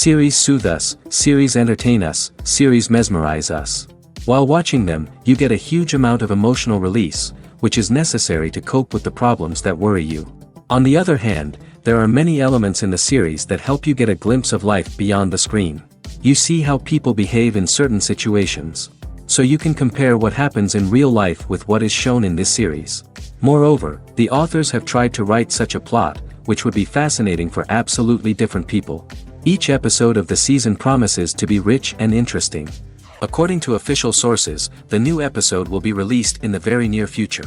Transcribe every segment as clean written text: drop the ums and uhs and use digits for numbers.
Series soothe us, series entertain us, series mesmerize us. While watching them, you get a huge amount of emotional release, which is necessary to cope with the problems that worry you. On the other hand, there are many elements in the series that help you get a glimpse of life beyond the screen. You see how people behave in certain situations. So you can compare what happens in real life with what is shown in this series. Moreover, the authors have tried to write such a plot, which would be fascinating for absolutely different people. Each episode of the season promises to be rich and interesting. According to official sources, the new episode will be released in the very near future.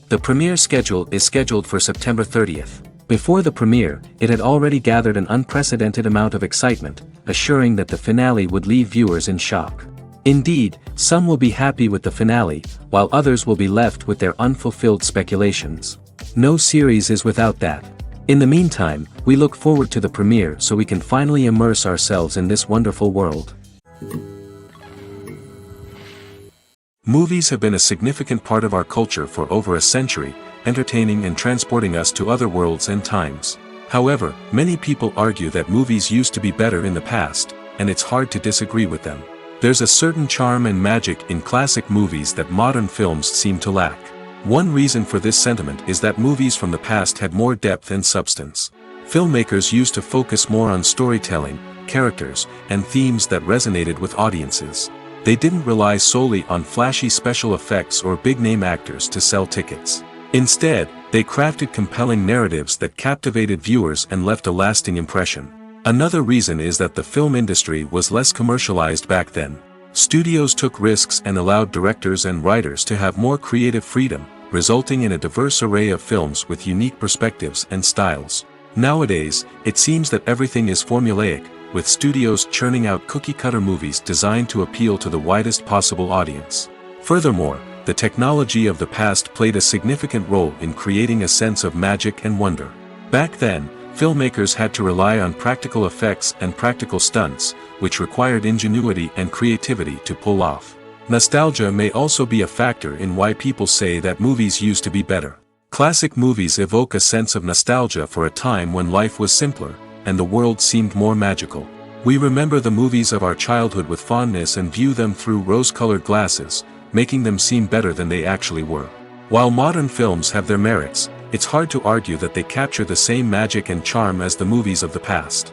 The premiere schedule is scheduled for September 30th. Before the premiere, it had already gathered an unprecedented amount of excitement, assuring that the finale would leave viewers in shock. Indeed, some will be happy with the finale, while others will be left with their unfulfilled speculations. No series is without that. In the meantime, we look forward to the premiere so we can finally immerse ourselves in this wonderful world. Movies have been a significant part of our culture for over a century, entertaining and transporting us to other worlds and times. However, many people argue that movies used to be better in the past, and it's hard to disagree with them. There's a certain charm and magic in classic movies that modern films seem to lack. One reason for this sentiment is that movies from the past had more depth and substance. Filmmakers used to focus more on storytelling, characters, and themes that resonated with audiences. They didn't rely solely on flashy special effects or big-name actors to sell tickets. Instead, they crafted compelling narratives that captivated viewers and left a lasting impression. Another reason is that the film industry was less commercialized back then. Studios took risks and allowed directors and writers to have more creative freedom, resulting in a diverse array of films with unique perspectives and styles. Nowadays, it seems that everything is formulaic, with studios churning out cookie-cutter movies designed to appeal to the widest possible audience. Furthermore, the technology of the past played a significant role in creating a sense of magic and wonder. Back then, filmmakers had to rely on practical effects and practical stunts, which required ingenuity and creativity to pull off. Nostalgia may also be a factor in why people say that movies used to be better. Classic movies evoke a sense of nostalgia for a time when life was simpler, and the world seemed more magical. We remember the movies of our childhood with fondness and view them through rose-colored glasses, making them seem better than they actually were. While modern films have their merits, it's hard to argue that they capture the same magic and charm as the movies of the past.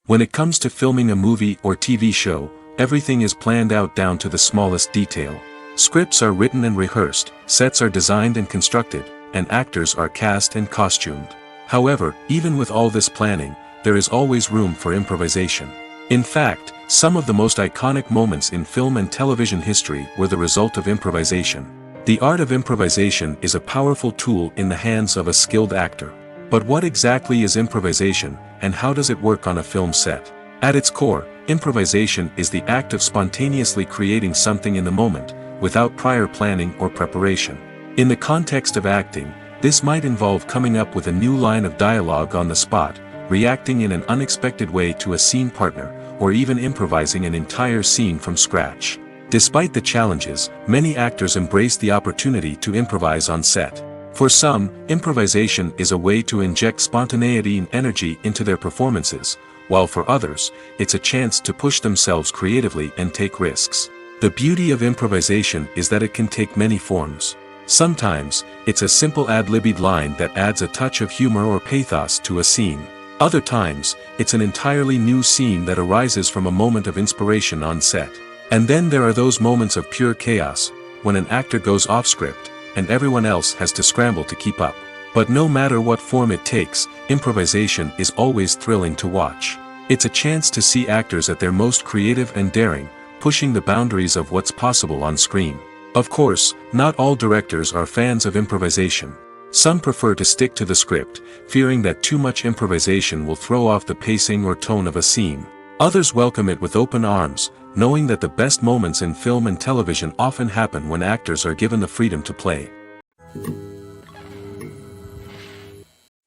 When it comes to filming a movie or TV show, everything is planned out down to the smallest detail. Scripts are written and rehearsed, sets are designed and constructed, and actors are cast and costumed. However, even with all this planning, there is always room for improvisation. In fact, some of the most iconic moments in film and television history were the result of improvisation. The art of improvisation is a powerful tool in the hands of a skilled actor. But what exactly is improvisation, and how does it work on a film set? At its core, improvisation is the act of spontaneously creating something in the moment, without prior planning or preparation. In the context of acting, this might involve coming up with a new line of dialogue on the spot, reacting in an unexpected way to a scene partner, or even improvising an entire scene from scratch. Despite the challenges, many actors embrace the opportunity to improvise on set. For some, improvisation is a way to inject spontaneity and energy into their performances, while for others, it's a chance to push themselves creatively and take risks. The beauty of improvisation is that it can take many forms. Sometimes, it's a simple ad-libbed line that adds a touch of humor or pathos to a scene. Other times, it's an entirely new scene that arises from a moment of inspiration on set. And then there are those moments of pure chaos, when an actor goes off script, and everyone else has to scramble to keep up. But no matter what form it takes, improvisation is always thrilling to watch. It's a chance to see actors at their most creative and daring, pushing the boundaries of what's possible on screen. Of course, not all directors are fans of improvisation. Some prefer to stick to the script, fearing that too much improvisation will throw off the pacing or tone of a scene. Others welcome it with open arms, knowing that the best moments in film and television often happen when actors are given the freedom to play.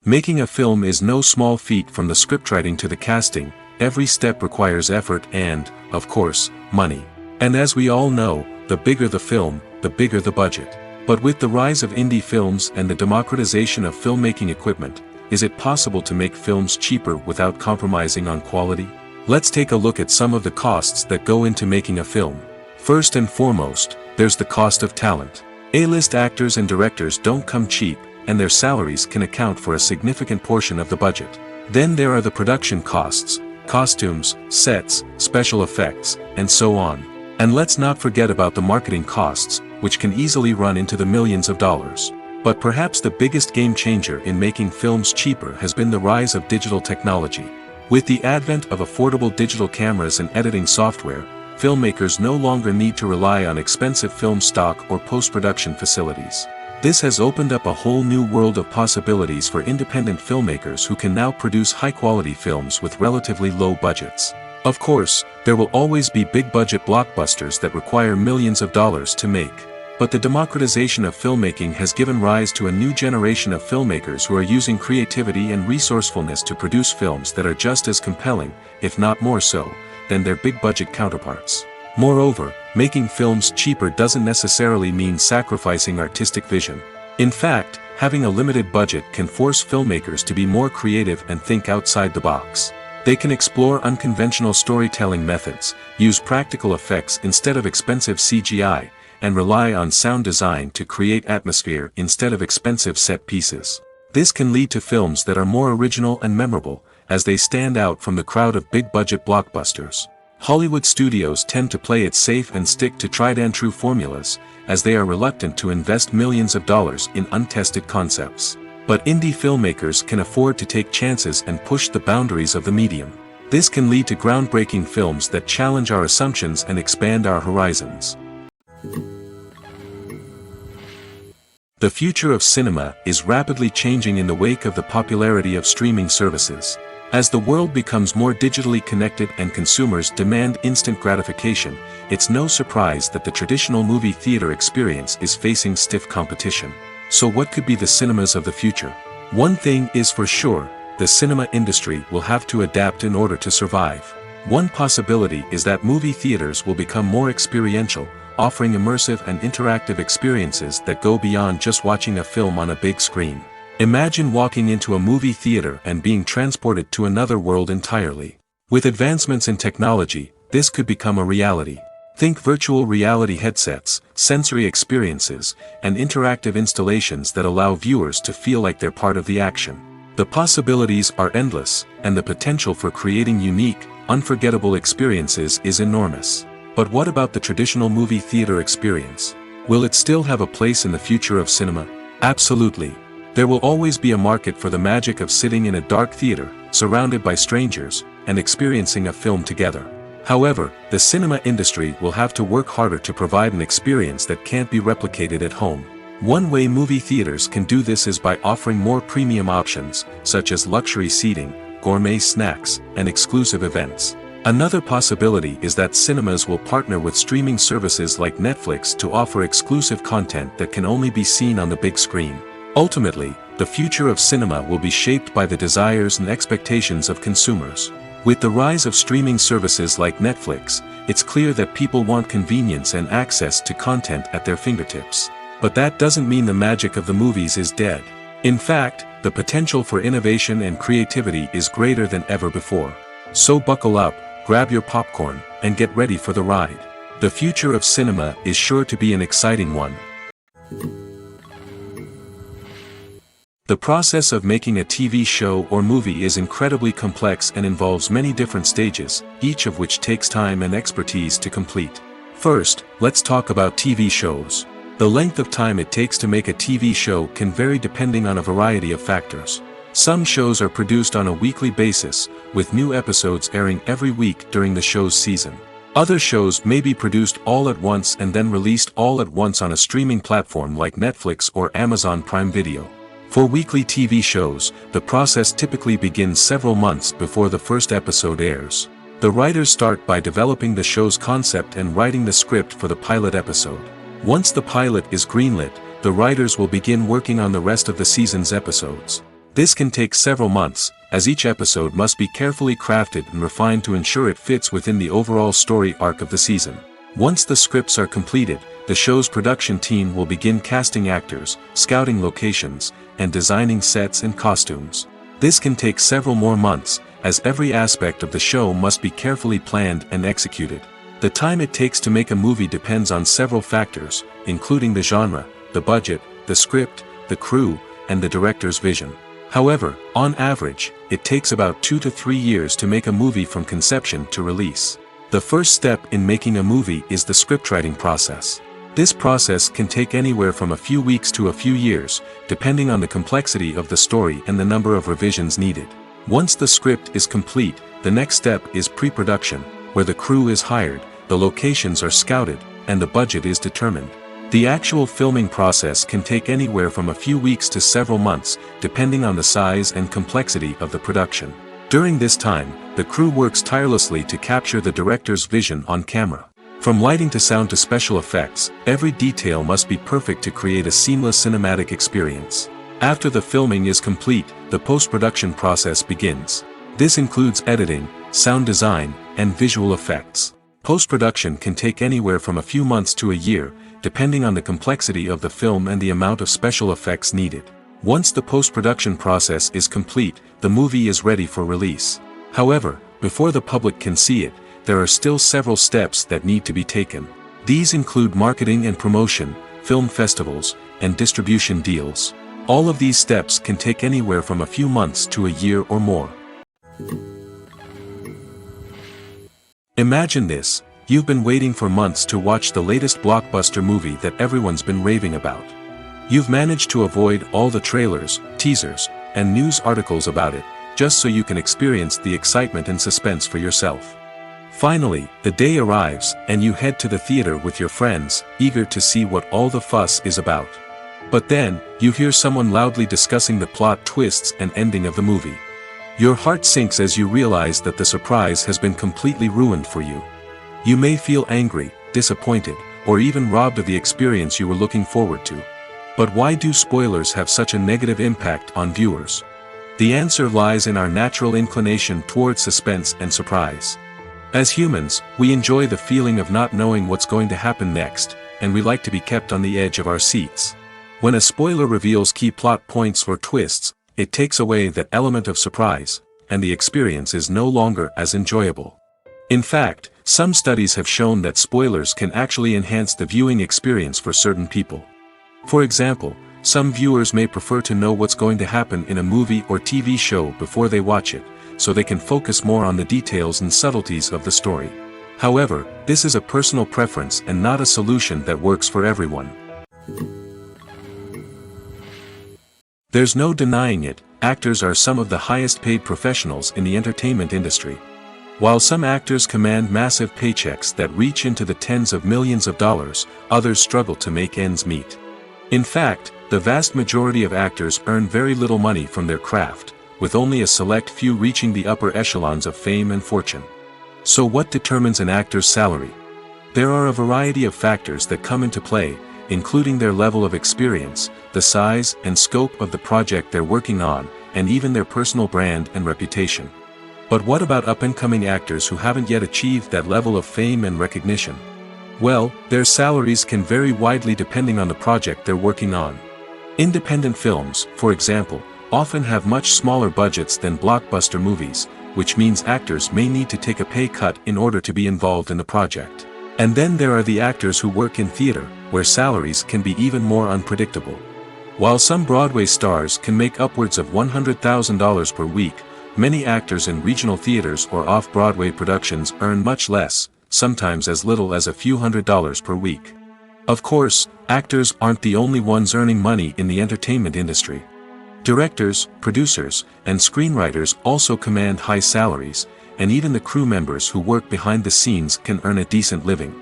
Making a film is no small feat. From the scriptwriting to the casting, every step requires effort and, of course, money. And as we all know, the bigger the film, the bigger the budget. But with the rise of indie films and the democratization of filmmaking equipment, is it possible to make films cheaper without compromising on quality? Let's take a look at some of the costs that go into making a film. First and foremost, there's the cost of talent. A-list actors and directors don't come cheap, and their salaries can account for a significant portion of the budget. Then there are the production costs, costumes, sets, special effects, and so on. And let's not forget about the marketing costs, which can easily run into the millions of dollars. But perhaps the biggest game changer in making films cheaper has been the rise of digital technology. With the advent of affordable digital cameras and editing software, filmmakers no longer need to rely on expensive film stock or post-production facilities. This has opened up a whole new world of possibilities for independent filmmakers who can now produce high-quality films with relatively low budgets. Of course, there will always be big-budget blockbusters that require millions of dollars to make. But the democratization of filmmaking has given rise to a new generation of filmmakers who are using creativity and resourcefulness to produce films that are just as compelling, if not more so, than their big-budget counterparts. Moreover, making films cheaper doesn't necessarily mean sacrificing artistic vision. In fact, having a limited budget can force filmmakers to be more creative and think outside the box. They can explore unconventional storytelling methods, use practical effects instead of expensive CGI, and rely on sound design to create atmosphere instead of expensive set pieces. This can lead to films that are more original and memorable, as they stand out from the crowd of big-budget blockbusters. Hollywood studios tend to play it safe and stick to tried-and-true formulas, as they are reluctant to invest millions of dollars in untested concepts. But indie filmmakers can afford to take chances and push the boundaries of the medium. This can lead to groundbreaking films that challenge our assumptions and expand our horizons. The future of cinema is rapidly changing in the wake of the popularity of streaming services. As the world becomes more digitally connected and consumers demand instant gratification, it's no surprise that the traditional movie theater experience is facing stiff competition. So what could be the cinemas of the future? One thing is for sure, the cinema industry will have to adapt in order to survive. One possibility is that movie theaters will become more experiential, offering immersive and interactive experiences that go beyond just watching a film on a big screen. Imagine walking into a movie theater and being transported to another world entirely. With advancements in technology, this could become a reality. Think virtual reality headsets, sensory experiences, and interactive installations that allow viewers to feel like they're part of the action. The possibilities are endless, and the potential for creating unique, unforgettable experiences is enormous. But what about the traditional movie theater experience? Will it still have a place in the future of cinema? Absolutely. There will always be a market for the magic of sitting in a dark theater, surrounded by strangers, and experiencing a film together. However, the cinema industry will have to work harder to provide an experience that can't be replicated at home. One way movie theaters can do this is by offering more premium options, such as luxury seating, gourmet snacks, and exclusive events. Another possibility is that cinemas will partner with streaming services like Netflix to offer exclusive content that can only be seen on the big screen. Ultimately, the future of cinema will be shaped by the desires and expectations of consumers. With the rise of streaming services like Netflix, it's clear that people want convenience and access to content at their fingertips. But that doesn't mean the magic of the movies is dead. In fact, the potential for innovation and creativity is greater than ever before. So buckle up, grab your popcorn, and get ready for the ride. The future of cinema is sure to be an exciting one. The process of making a TV show or movie is incredibly complex and involves many different stages, each of which takes time and expertise to complete. First, let's talk about TV shows. The length of time it takes to make a TV show can vary depending on a variety of factors. Some shows are produced on a weekly basis, with new episodes airing every week during the show's season. Other shows may be produced all at once and then released all at once on a streaming platform like Netflix or Amazon Prime Video. For weekly TV shows, the process typically begins several months before the first episode airs. The writers start by developing the show's concept and writing the script for the pilot episode. Once the pilot is greenlit, the writers will begin working on the rest of the season's episodes. This can take several months, as each episode must be carefully crafted and refined to ensure it fits within the overall story arc of the season. Once the scripts are completed, the show's production team will begin casting actors, scouting locations, and designing sets and costumes. This can take several more months, as every aspect of the show must be carefully planned and executed. The time it takes to make a movie depends on several factors, including the genre, the budget, the script, the crew, and the director's vision. However, on average, it takes about 2 to 3 years to make a movie from conception to release. The first step in making a movie is the scriptwriting process. This process can take anywhere from a few weeks to a few years, depending on the complexity of the story and the number of revisions needed. Once the script is complete, the next step is pre-production, where the crew is hired, the locations are scouted, and the budget is determined. The actual filming process can take anywhere from a few weeks to several months, depending on the size and complexity of the production. During this time, the crew works tirelessly to capture the director's vision on camera. From lighting to sound to special effects, every detail must be perfect to create a seamless cinematic experience. After the filming is complete, the post-production process begins. This includes editing, sound design, and visual effects. Post-production can take anywhere from a few months to a year, depending on the complexity of the film and the amount of special effects needed. Once the post-production process is complete, the movie is ready for release. However, before the public can see it, there are still several steps that need to be taken. These include marketing and promotion, film festivals, and distribution deals. All of these steps can take anywhere from a few months to a year or more. Imagine this: you've been waiting for months to watch the latest blockbuster movie that everyone's been raving about. You've managed to avoid all the trailers, teasers, and news articles about it, just so you can experience the excitement and suspense for yourself. Finally, the day arrives, and you head to the theater with your friends, eager to see what all the fuss is about. But then, you hear someone loudly discussing the plot twists and ending of the movie. Your heart sinks as you realize that the surprise has been completely ruined for you. You may feel angry, disappointed, or even robbed of the experience you were looking forward to. But why do spoilers have such a negative impact on viewers? The answer lies in our natural inclination toward suspense and surprise. As humans, we enjoy the feeling of not knowing what's going to happen next, and we like to be kept on the edge of our seats. When a spoiler reveals key plot points or twists, it takes away that element of surprise, and the experience is no longer as enjoyable. In fact, some studies have shown that spoilers can actually enhance the viewing experience for certain people. For example, some viewers may prefer to know what's going to happen in a movie or TV show before they watch it, so they can focus more on the details and subtleties of the story. However, this is a personal preference and not a solution that works for everyone. There's no denying it, actors are some of the highest paid professionals in the entertainment industry. While some actors command massive paychecks that reach into the tens of millions of dollars, others struggle to make ends meet. In fact, the vast majority of actors earn very little money from their craft, with only a select few reaching the upper echelons of fame and fortune. So what determines an actor's salary? There are a variety of factors that come into play, including their level of experience, the size and scope of the project they're working on, and even their personal brand and reputation. But what about up-and-coming actors who haven't yet achieved that level of fame and recognition? Well, their salaries can vary widely depending on the project they're working on. Independent films, for example, often have much smaller budgets than blockbuster movies, which means actors may need to take a pay cut in order to be involved in the project. And then there are the actors who work in theater, where salaries can be even more unpredictable. While some Broadway stars can make upwards of $100,000 per week, many actors in regional theaters or off-Broadway productions earn much less, sometimes as little as a few $100s per week. Of course, actors aren't the only ones earning money in the entertainment industry. Directors, producers, and screenwriters also command high salaries, and even the crew members who work behind the scenes can earn a decent living.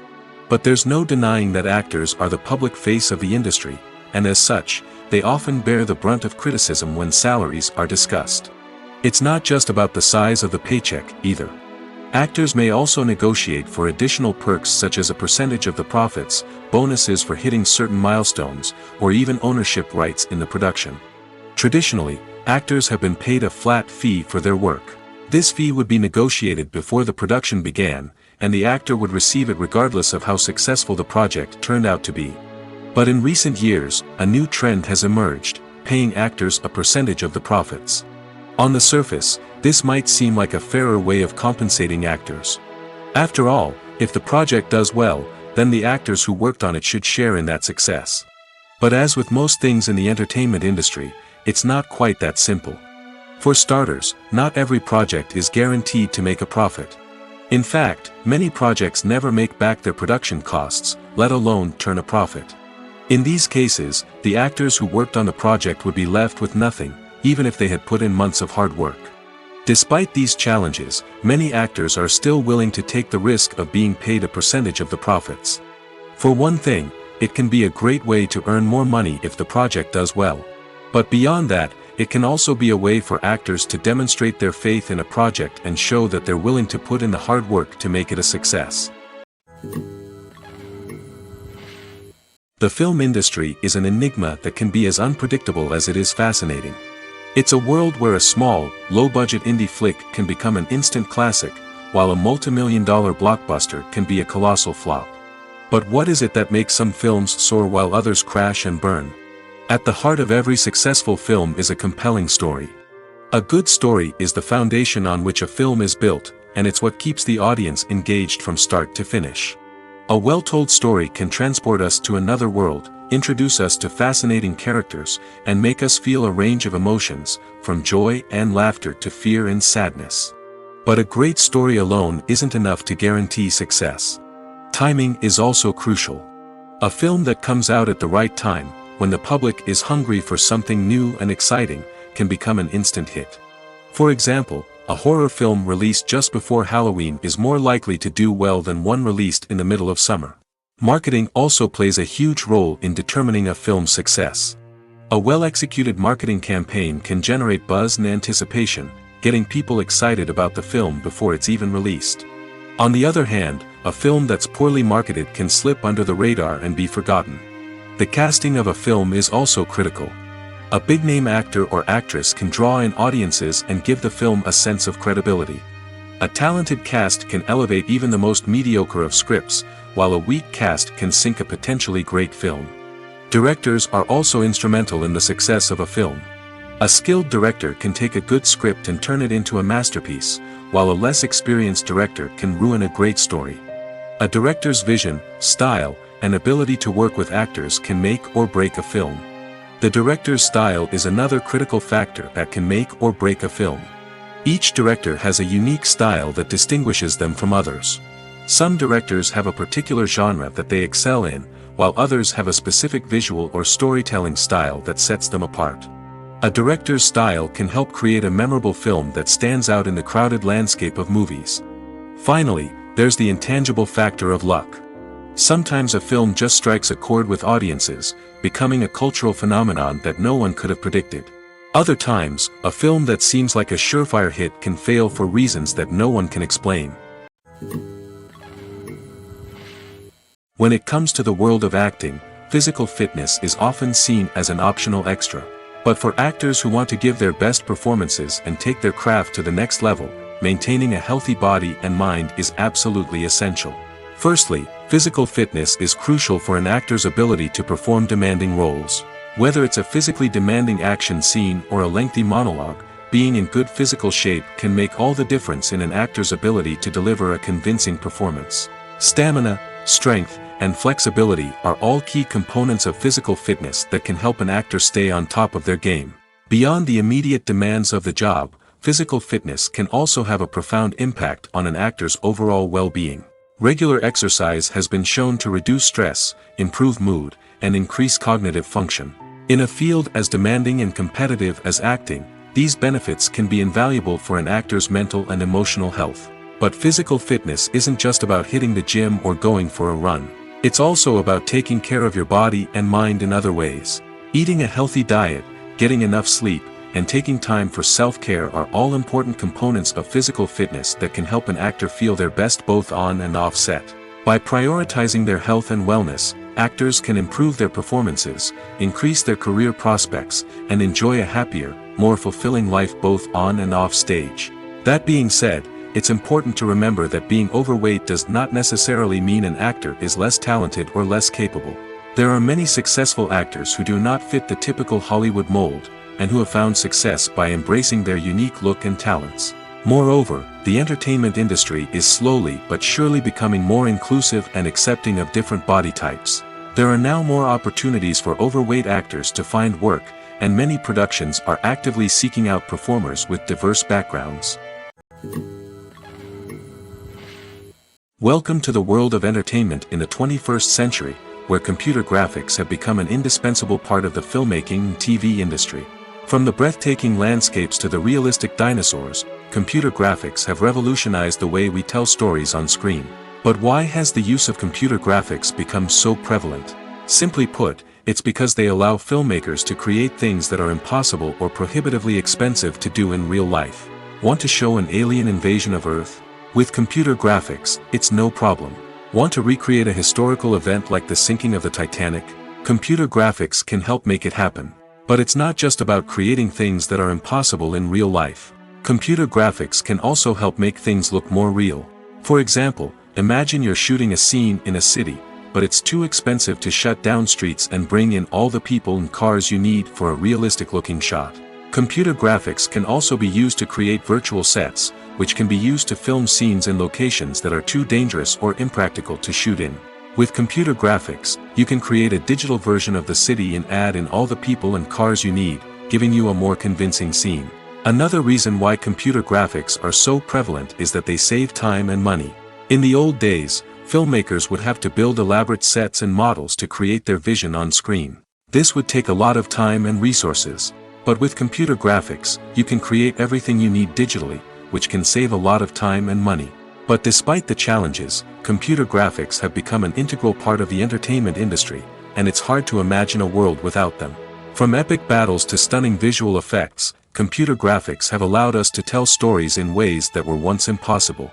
But there's no denying that actors are the public face of the industry, and as such, they often bear the brunt of criticism when salaries are discussed. It's not just about the size of the paycheck, either. Actors may also negotiate for additional perks such as a percentage of the profits, bonuses for hitting certain milestones, or even ownership rights in the production. Traditionally, actors have been paid a flat fee for their work. This fee would be negotiated before the production began, and the actor would receive it regardless of how successful the project turned out to be. But in recent years, a new trend has emerged, paying actors a percentage of the profits. On the surface, this might seem like a fairer way of compensating actors. After all, if the project does well, then the actors who worked on it should share in that success. But as with most things in the entertainment industry, it's not quite that simple. For starters, not every project is guaranteed to make a profit. In fact, many projects never make back their production costs, let alone turn a profit. In these cases, the actors who worked on the project would be left with nothing, even if they had put in months of hard work. Despite these challenges, many actors are still willing to take the risk of being paid a percentage of the profits. For one thing, it can be a great way to earn more money if the project does well. But beyond that, it can also be a way for actors to demonstrate their faith in a project and show that they're willing to put in the hard work to make it a success. The film industry is an enigma that can be as unpredictable as it is fascinating. It's a world where a small, low-budget indie flick can become an instant classic, while a multi-million-dollar blockbuster can be a colossal flop. But what is it that makes some films soar while others crash and burn? At the heart of every successful film is a compelling story. A good story is the foundation on which a film is built, and it's what keeps the audience engaged from start to finish. A well-told story can transport us to another world, introduce us to fascinating characters, and make us feel a range of emotions, from joy and laughter to fear and sadness. But a great story alone isn't enough to guarantee success. Timing is also crucial. A film that comes out at the right time, when the public is hungry for something new and exciting, can become an instant hit. For example, a horror film released just before Halloween is more likely to do well than one released in the middle of summer. Marketing also plays a huge role in determining a film's success. A well-executed marketing campaign can generate buzz and anticipation, getting people excited about the film before it's even released. On the other hand, a film that's poorly marketed can slip under the radar and be forgotten. The casting of a film is also critical. A big-name actor or actress can draw in audiences and give the film a sense of credibility. A talented cast can elevate even the most mediocre of scripts, while a weak cast can sink a potentially great film. Directors are also instrumental in the success of a film. A skilled director can take a good script and turn it into a masterpiece, while a less experienced director can ruin a great story. A director's vision, style, and ability to work with actors can make or break a film. The director's style is another critical factor that can make or break a film. Each director has a unique style that distinguishes them from others. Some directors have a particular genre that they excel in, while others have a specific visual or storytelling style that sets them apart. A director's style can help create a memorable film that stands out in the crowded landscape of movies. Finally, there's the intangible factor of luck. Sometimes a film just strikes a chord with audiences, becoming a cultural phenomenon that no one could have predicted. Other times, a film that seems like a surefire hit can fail for reasons that no one can explain. When it comes to the world of acting, physical fitness is often seen as an optional extra. But for actors who want to give their best performances and take their craft to the next level, maintaining a healthy body and mind is absolutely essential. Firstly, physical fitness is crucial for an actor's ability to perform demanding roles. Whether it's a physically demanding action scene or a lengthy monologue, being in good physical shape can make all the difference in an actor's ability to deliver a convincing performance. Stamina, strength, and flexibility are all key components of physical fitness that can help an actor stay on top of their game. Beyond the immediate demands of the job, physical fitness can also have a profound impact on an actor's overall well-being. Regular exercise has been shown to reduce stress, improve mood, and increase cognitive function. In a field as demanding and competitive as acting, these benefits can be invaluable for an actor's mental and emotional health. But physical fitness isn't just about hitting the gym or going for a run. It's also about taking care of your body and mind in other ways. Eating a healthy diet, getting enough sleep, and taking time for self-care are all important components of physical fitness that can help an actor feel their best both on and off set. By prioritizing their health and wellness, actors can improve their performances, increase their career prospects, and enjoy a happier, more fulfilling life both on and off stage. That being said, it's important to remember that being overweight does not necessarily mean an actor is less talented or less capable. There are many successful actors who do not fit the typical Hollywood mold, and who have found success by embracing their unique look and talents. Moreover, the entertainment industry is slowly but surely becoming more inclusive and accepting of different body types. There are now more opportunities for overweight actors to find work, and many productions are actively seeking out performers with diverse backgrounds. Welcome to the world of entertainment in the 21st century, where computer graphics have become an indispensable part of the filmmaking and TV industry. From the breathtaking landscapes to the realistic dinosaurs, computer graphics have revolutionized the way we tell stories on screen. But why has the use of computer graphics become so prevalent? Simply put, it's because they allow filmmakers to create things that are impossible or prohibitively expensive to do in real life. Want to show an alien invasion of Earth? With computer graphics, it's no problem. Want to recreate a historical event like the sinking of the Titanic? Computer graphics can help make it happen. But it's not just about creating things that are impossible in real life. Computer graphics can also help make things look more real. For example, imagine you're shooting a scene in a city, but it's too expensive to shut down streets and bring in all the people and cars you need for a realistic-looking shot. Computer graphics can also be used to create virtual sets, which can be used to film scenes in locations that are too dangerous or impractical to shoot in. With computer graphics, you can create a digital version of the city and add in all the people and cars you need, giving you a more convincing scene. Another reason why computer graphics are so prevalent is that they save time and money. In the old days, filmmakers would have to build elaborate sets and models to create their vision on screen. This would take a lot of time and resources. But with computer graphics, you can create everything you need digitally, which can save a lot of time and money. But despite the challenges, computer graphics have become an integral part of the entertainment industry, and it's hard to imagine a world without them. From epic battles to stunning visual effects, computer graphics have allowed us to tell stories in ways that were once impossible.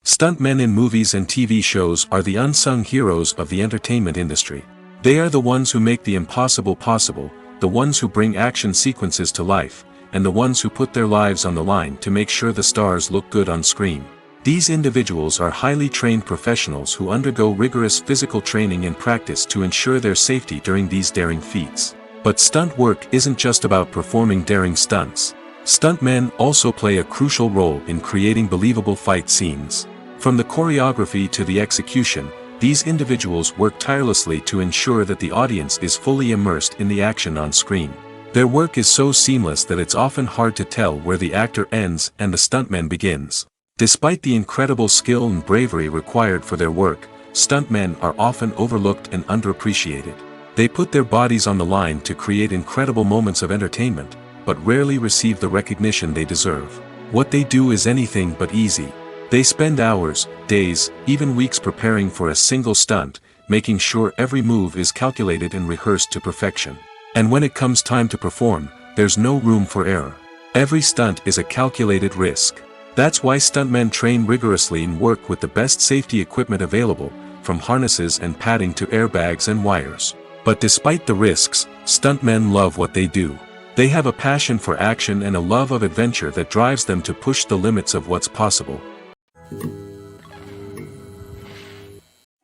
Stuntmen in movies and TV shows are the unsung heroes of the entertainment industry. They are the ones who make the impossible possible, the ones who bring action sequences to life, and the ones who put their lives on the line to make sure the stars look good on screen. These individuals are highly trained professionals who undergo rigorous physical training and practice to ensure their safety during these daring feats. But stunt work isn't just about performing daring stunts. Stuntmen also play a crucial role in creating believable fight scenes. From the choreography to the execution, these individuals work tirelessly to ensure that the audience is fully immersed in the action on screen. Their work is so seamless that it's often hard to tell where the actor ends and the stuntman begins. Despite the incredible skill and bravery required for their work, stuntmen are often overlooked and underappreciated. They put their bodies on the line to create incredible moments of entertainment, but rarely receive the recognition they deserve. What they do is anything but easy. They spend hours, days, even weeks preparing for a single stunt, making sure every move is calculated and rehearsed to perfection. And when it comes time to perform, there's no room for error. Every stunt is a calculated risk. That's why stuntmen train rigorously and work with the best safety equipment available, from harnesses and padding to airbags and wires. But despite the risks, stuntmen love what they do. They have a passion for action and a love of adventure that drives them to push the limits of what's possible.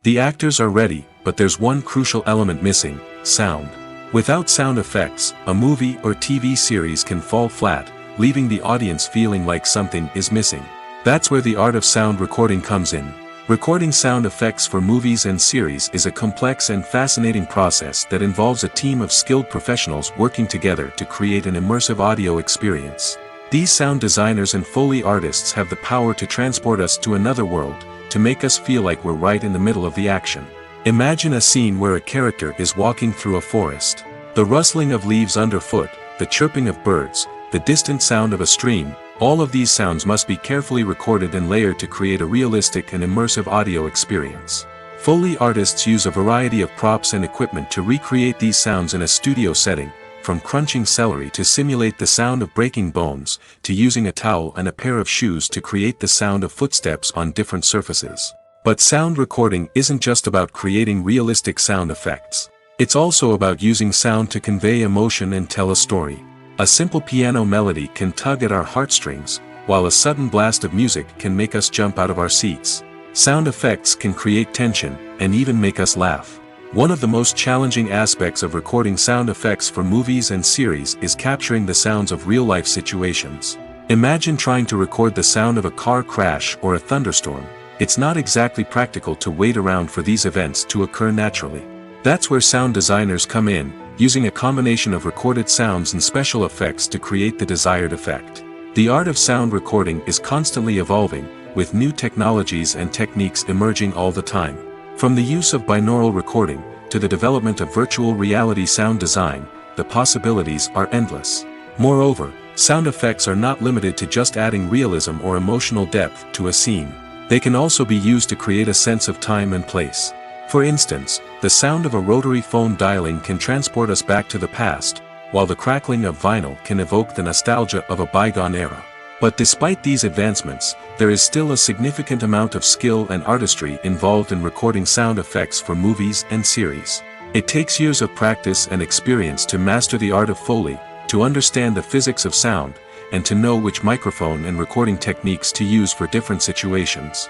The actors are ready, but there's one crucial element missing: sound. Without sound effects, a movie or TV series can fall flat, leaving the audience feeling like something is missing. That's where the art of sound recording comes in. Recording sound effects for movies and series is a complex and fascinating process that involves a team of skilled professionals working together to create an immersive audio experience. These sound designers and Foley artists have the power to transport us to another world, to make us feel like we're right in the middle of the action. Imagine a scene where a character is walking through a forest. The rustling of leaves underfoot, the chirping of birds, the distant sound of a stream, all of these sounds must be carefully recorded and layered to create a realistic and immersive audio experience. Foley artists use a variety of props and equipment to recreate these sounds in a studio setting, from crunching celery to simulate the sound of breaking bones, to using a towel and a pair of shoes to create the sound of footsteps on different surfaces. But sound recording isn't just about creating realistic sound effects. It's also about using sound to convey emotion and tell a story. A simple piano melody can tug at our heartstrings, while a sudden blast of music can make us jump out of our seats. Sound effects can create tension, and even make us laugh. One of the most challenging aspects of recording sound effects for movies and series is capturing the sounds of real-life situations. Imagine trying to record the sound of a car crash or a thunderstorm. It's not exactly practical to wait around for these events to occur naturally. That's where sound designers come in, using a combination of recorded sounds and special effects to create the desired effect. The art of sound recording is constantly evolving, with new technologies and techniques emerging all the time. From the use of binaural recording, to the development of virtual reality sound design, the possibilities are endless. Moreover, sound effects are not limited to just adding realism or emotional depth to a scene. They can also be used to create a sense of time and place. For instance, the sound of a rotary phone dialing can transport us back to the past, while the crackling of vinyl can evoke the nostalgia of a bygone era. But despite these advancements, there is still a significant amount of skill and artistry involved in recording sound effects for movies and series. It takes years of practice and experience to master the art of Foley, to understand the physics of sound, and to know which microphone and recording techniques to use for different situations.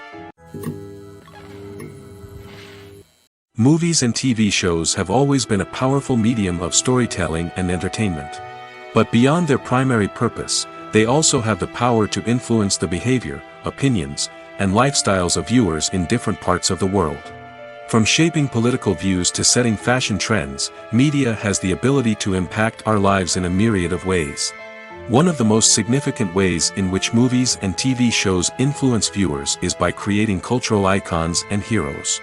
Movies and TV shows have always been a powerful medium of storytelling and entertainment. But beyond their primary purpose, they also have the power to influence the behavior, opinions, and lifestyles of viewers in different parts of the world. From shaping political views to setting fashion trends, media has the ability to impact our lives in a myriad of ways. One of the most significant ways in which movies and TV shows influence viewers is by creating cultural icons and heroes.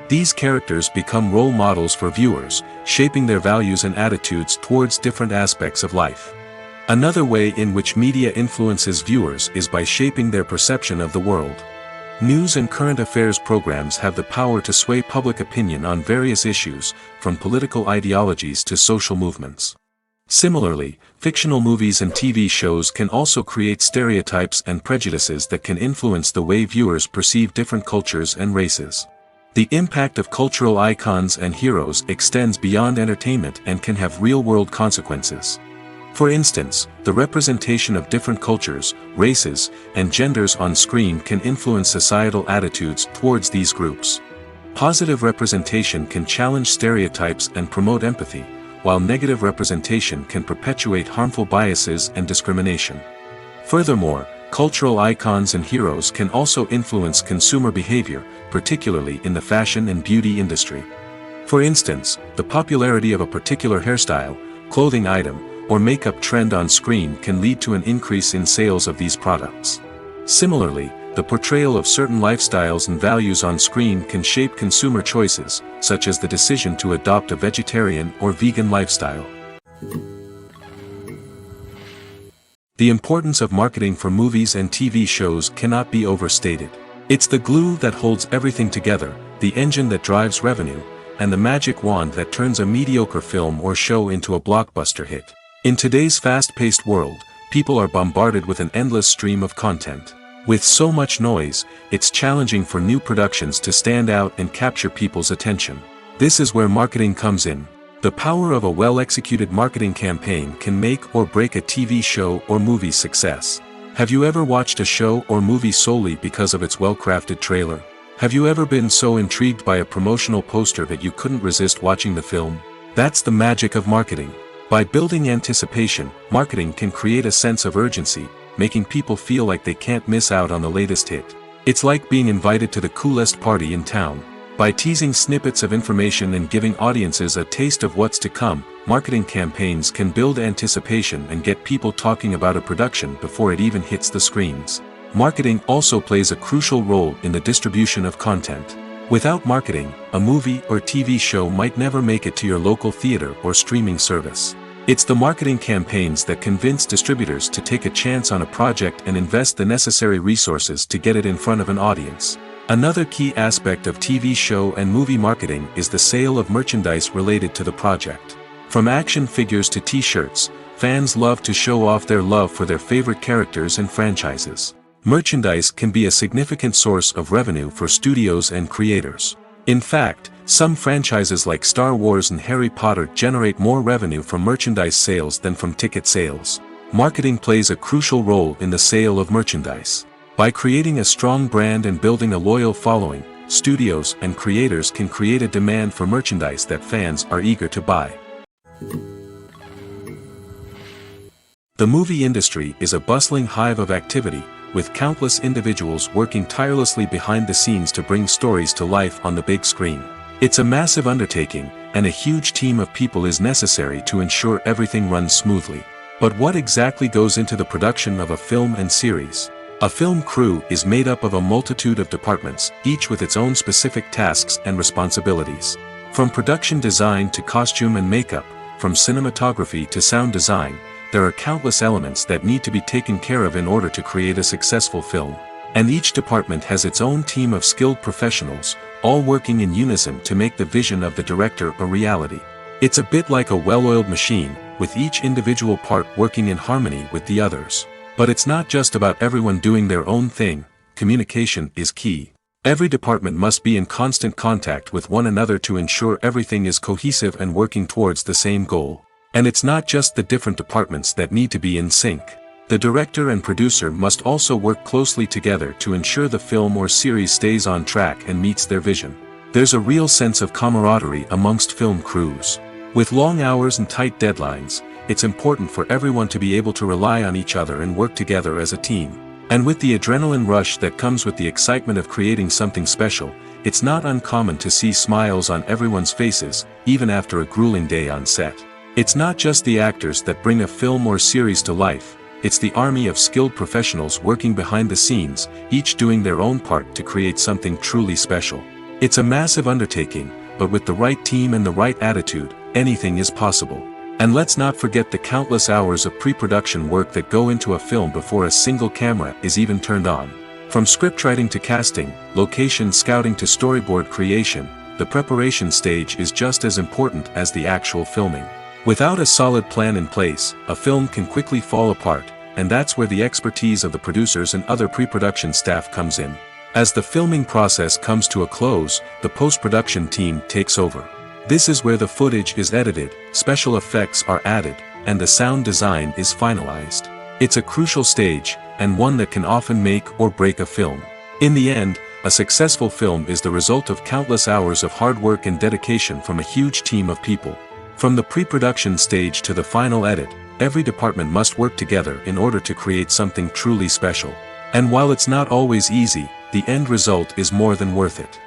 These characters become role models for viewers, shaping their values and attitudes towards different aspects of life. Another way in which media influences viewers is by shaping their perception of the world. News and current affairs programs have the power to sway public opinion on various issues, from political ideologies to social movements. Similarly, fictional movies and TV shows can also create stereotypes and prejudices that can influence the way viewers perceive different cultures and races. The impact of cultural icons and heroes extends beyond entertainment and can have real-world consequences. For instance, the representation of different cultures, races, and genders on screen can influence societal attitudes towards these groups. Positive representation can challenge stereotypes and promote empathy, while negative representation can perpetuate harmful biases and discrimination. Furthermore, cultural icons and heroes can also influence consumer behavior, particularly in the fashion and beauty industry. For instance, the popularity of a particular hairstyle, clothing item, or makeup trend on screen can lead to an increase in sales of these products. Similarly, the portrayal of certain lifestyles and values on screen can shape consumer choices, such as the decision to adopt a vegetarian or vegan lifestyle. The importance of marketing for movies and TV shows cannot be overstated. It's the glue that holds everything together, the engine that drives revenue, and the magic wand that turns a mediocre film or show into a blockbuster hit. In today's fast-paced world, people are bombarded with an endless stream of content. With so much noise, it's challenging for new productions to stand out and capture people's attention. This is where marketing comes in. The power of a well-executed marketing campaign can make or break a TV show or movie's success. Have you ever watched a show or movie solely because of its well-crafted trailer? Have you ever been so intrigued by a promotional poster that you couldn't resist watching the film? That's the magic of marketing. By building anticipation, marketing can create a sense of urgency, making people feel like they can't miss out on the latest hit. It's like being invited to the coolest party in town. By teasing snippets of information and giving audiences a taste of what's to come, marketing campaigns can build anticipation and get people talking about a production before it even hits the screens. Marketing also plays a crucial role in the distribution of content. Without marketing, a movie or TV show might never make it to your local theater or streaming service. It's the marketing campaigns that convince distributors to take a chance on a project and invest the necessary resources to get it in front of an audience. Another key aspect of TV show and movie marketing is the sale of merchandise related to the project. From action figures to t-shirts, fans love to show off their love for their favorite characters and franchises. Merchandise can be a significant source of revenue for studios and creators. In fact, some franchises like Star Wars and Harry Potter generate more revenue from merchandise sales than from ticket sales. Marketing plays a crucial role in the sale of merchandise. By creating a strong brand and building a loyal following, studios and creators can create a demand for merchandise that fans are eager to buy. The movie industry is a bustling hive of activity, with countless individuals working tirelessly behind the scenes to bring stories to life on the big screen. It's a massive undertaking, and a huge team of people is necessary to ensure everything runs smoothly. But what exactly goes into the production of a film and series? A film crew is made up of a multitude of departments, each with its own specific tasks and responsibilities. From production design to costume and makeup, from cinematography to sound design, there are countless elements that need to be taken care of in order to create a successful film. And each department has its own team of skilled professionals, all working in unison to make the vision of the director a reality. It's a bit like a well-oiled machine, with each individual part working in harmony with the others. But it's not just about everyone doing their own thing. Communication is key. Every department must be in constant contact with one another to ensure everything is cohesive and working towards the same goal. And it's not just the different departments that need to be in sync. The director and producer must also work closely together to ensure the film or series stays on track and meets their vision. There's a real sense of camaraderie amongst film crews. With long hours and tight deadlines, it's important for everyone to be able to rely on each other and work together as a team. And with the adrenaline rush that comes with the excitement of creating something special, it's not uncommon to see smiles on everyone's faces, even after a grueling day on set. It's not just the actors that bring a film or series to life, it's the army of skilled professionals working behind the scenes, each doing their own part to create something truly special. It's a massive undertaking, but with the right team and the right attitude, anything is possible. And let's not forget the countless hours of pre-production work that go into a film before a single camera is even turned on. From scriptwriting to casting, location scouting to storyboard creation, the preparation stage is just as important as the actual filming. Without a solid plan in place, a film can quickly fall apart, and that's where the expertise of the producers and other pre-production staff comes in. As the filming process comes to a close, the post-production team takes over. This is where the footage is edited, special effects are added, and the sound design is finalized. It's a crucial stage, and one that can often make or break a film. In the end, a successful film is the result of countless hours of hard work and dedication from a huge team of people. From the pre-production stage to the final edit, every department must work together in order to create something truly special. And while it's not always easy, the end result is more than worth it.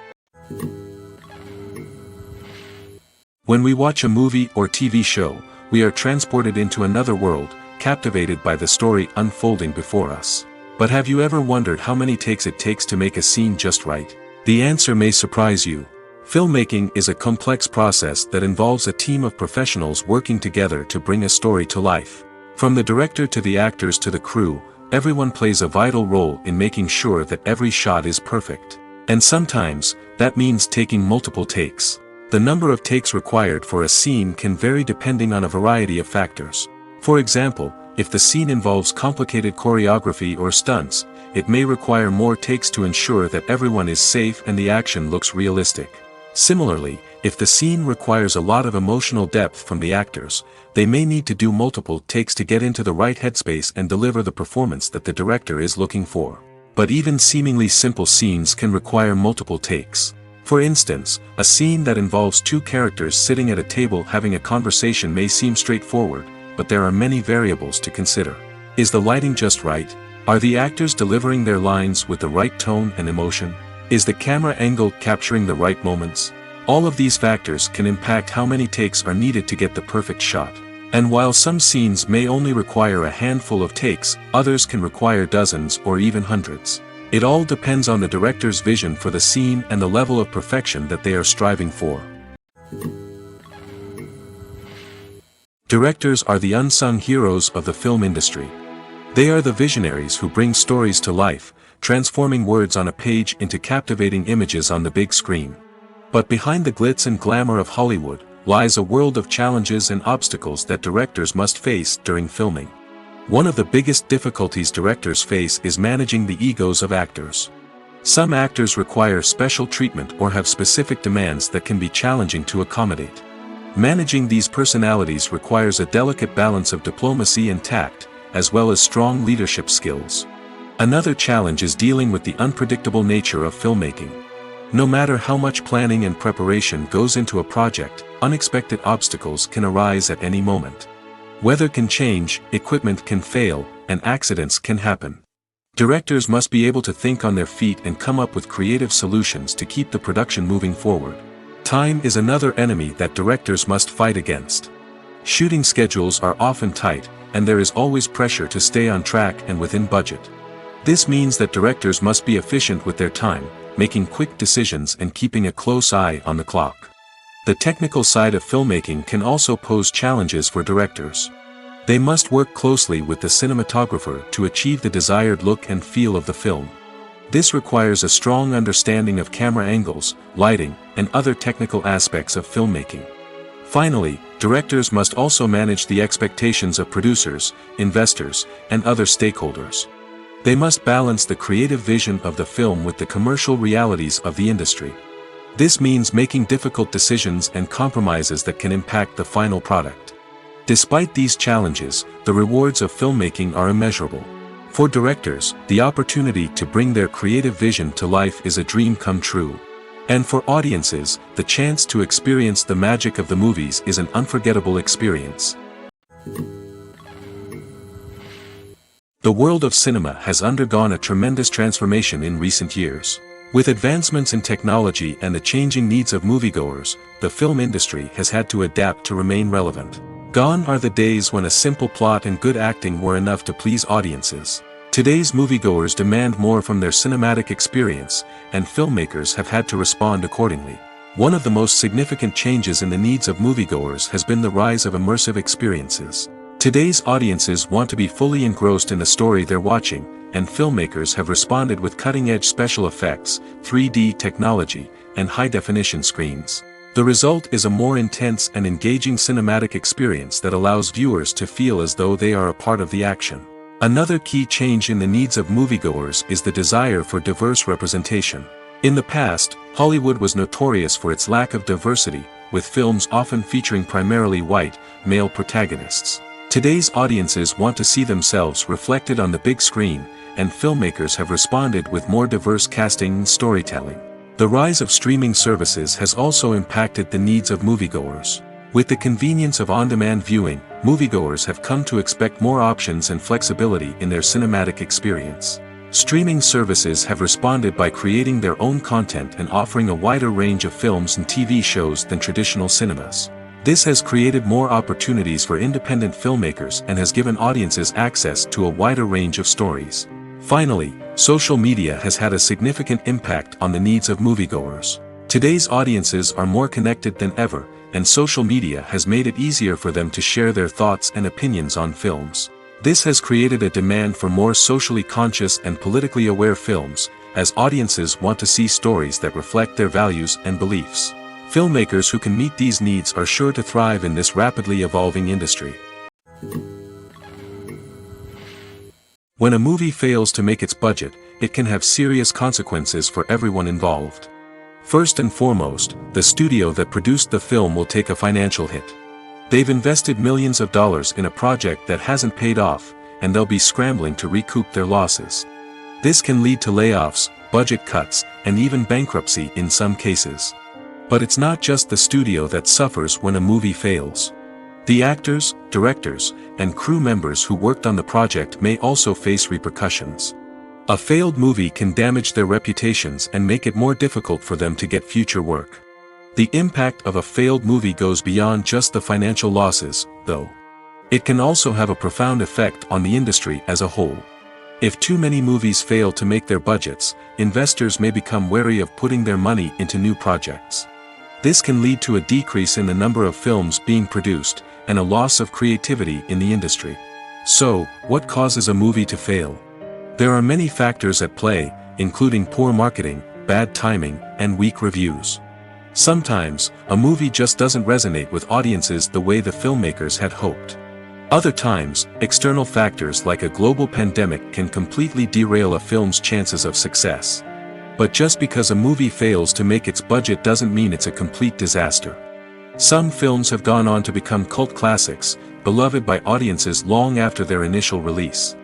When we watch a movie or TV show, we are transported into another world, captivated by the story unfolding before us. But have you ever wondered how many takes it takes to make a scene just right? The answer may surprise you. Filmmaking is a complex process that involves a team of professionals working together to bring a story to life. From the director to the actors to the crew, everyone plays a vital role in making sure that every shot is perfect. And sometimes, that means taking multiple takes. The number of takes required for a scene can vary depending on a variety of factors. For example, if the scene involves complicated choreography or stunts, it may require more takes to ensure that everyone is safe and the action looks realistic. Similarly, if the scene requires a lot of emotional depth from the actors, they may need to do multiple takes to get into the right headspace and deliver the performance that the director is looking for. But even seemingly simple scenes can require multiple takes. For instance, a scene that involves two characters sitting at a table having a conversation may seem straightforward, but there are many variables to consider. Is the lighting just right? Are the actors delivering their lines with the right tone and emotion? Is the camera angle capturing the right moments? All of these factors can impact how many takes are needed to get the perfect shot. And while some scenes may only require a handful of takes, others can require dozens or even hundreds. It all depends on the director's vision for the scene and the level of perfection that they are striving for. Directors are the unsung heroes of the film industry. They are the visionaries who bring stories to life, transforming words on a page into captivating images on the big screen. But behind the glitz and glamour of Hollywood lies a world of challenges and obstacles that directors must face during filming. One of the biggest difficulties directors face is managing the egos of actors. Some actors require special treatment or have specific demands that can be challenging to accommodate. Managing these personalities requires a delicate balance of diplomacy and tact, as well as strong leadership skills. Another challenge is dealing with the unpredictable nature of filmmaking. No matter how much planning and preparation goes into a project, unexpected obstacles can arise at any moment. Weather can change, equipment can fail, and accidents can happen. Directors must be able to think on their feet and come up with creative solutions to keep the production moving forward. Time is another enemy that directors must fight against. Shooting schedules are often tight, and there is always pressure to stay on track and within budget. This means that directors must be efficient with their time, making quick decisions and keeping a close eye on the clock. The technical side of filmmaking can also pose challenges for directors. They must work closely with the cinematographer to achieve the desired look and feel of the film. This requires a strong understanding of camera angles, lighting, and other technical aspects of filmmaking. Finally, directors must also manage the expectations of producers, investors, and other stakeholders. They must balance the creative vision of the film with the commercial realities of the industry. This means making difficult decisions and compromises that can impact the final product. Despite these challenges, the rewards of filmmaking are immeasurable. For directors, the opportunity to bring their creative vision to life is a dream come true. And for audiences, the chance to experience the magic of the movies is an unforgettable experience. The world of cinema has undergone a tremendous transformation in recent years. With advancements in technology and the changing needs of moviegoers, the film industry has had to adapt to remain relevant. Gone are the days when a simple plot and good acting were enough to please audiences. Today's moviegoers demand more from their cinematic experience, and filmmakers have had to respond accordingly. One of the most significant changes in the needs of moviegoers has been the rise of immersive experiences. Today's audiences want to be fully engrossed in the story they're watching, and filmmakers have responded with cutting-edge special effects, 3D technology, and high-definition screens. The result is a more intense and engaging cinematic experience that allows viewers to feel as though they are a part of the action. Another key change in the needs of moviegoers is the desire for diverse representation. In the past, Hollywood was notorious for its lack of diversity, with films often featuring primarily white, male protagonists. Today's audiences want to see themselves reflected on the big screen, and filmmakers have responded with more diverse casting and storytelling. The rise of streaming services has also impacted the needs of moviegoers. With the convenience of on-demand viewing, moviegoers have come to expect more options and flexibility in their cinematic experience. Streaming services have responded by creating their own content and offering a wider range of films and TV shows than traditional cinemas. This has created more opportunities for independent filmmakers and has given audiences access to a wider range of stories. Finally, social media has had a significant impact on the needs of moviegoers. Today's audiences are more connected than ever, and social media has made it easier for them to share their thoughts and opinions on films. This has created a demand for more socially conscious and politically aware films, as audiences want to see stories that reflect their values and beliefs. Filmmakers who can meet these needs are sure to thrive in this rapidly evolving industry. When a movie fails to make its budget, it can have serious consequences for everyone involved. First and foremost, the studio that produced the film will take a financial hit. They've invested millions of dollars in a project that hasn't paid off, and they'll be scrambling to recoup their losses. This can lead to layoffs, budget cuts, and even bankruptcy in some cases. But it's not just the studio that suffers when a movie fails. The actors, directors, and crew members who worked on the project may also face repercussions. A failed movie can damage their reputations and make it more difficult for them to get future work. The impact of a failed movie goes beyond just the financial losses, though. It can also have a profound effect on the industry as a whole. If too many movies fail to make their budgets, investors may become wary of putting their money into new projects. This can lead to a decrease in the number of films being produced, and a loss of creativity in the industry. So, what causes a movie to fail? There are many factors at play, including poor marketing, bad timing, and weak reviews. Sometimes, a movie just doesn't resonate with audiences the way the filmmakers had hoped. Other times, external factors like a global pandemic can completely derail a film's chances of success. But just because a movie fails to make its budget doesn't mean it's a complete disaster. Some films have gone on to become cult classics, beloved by audiences long after their initial release.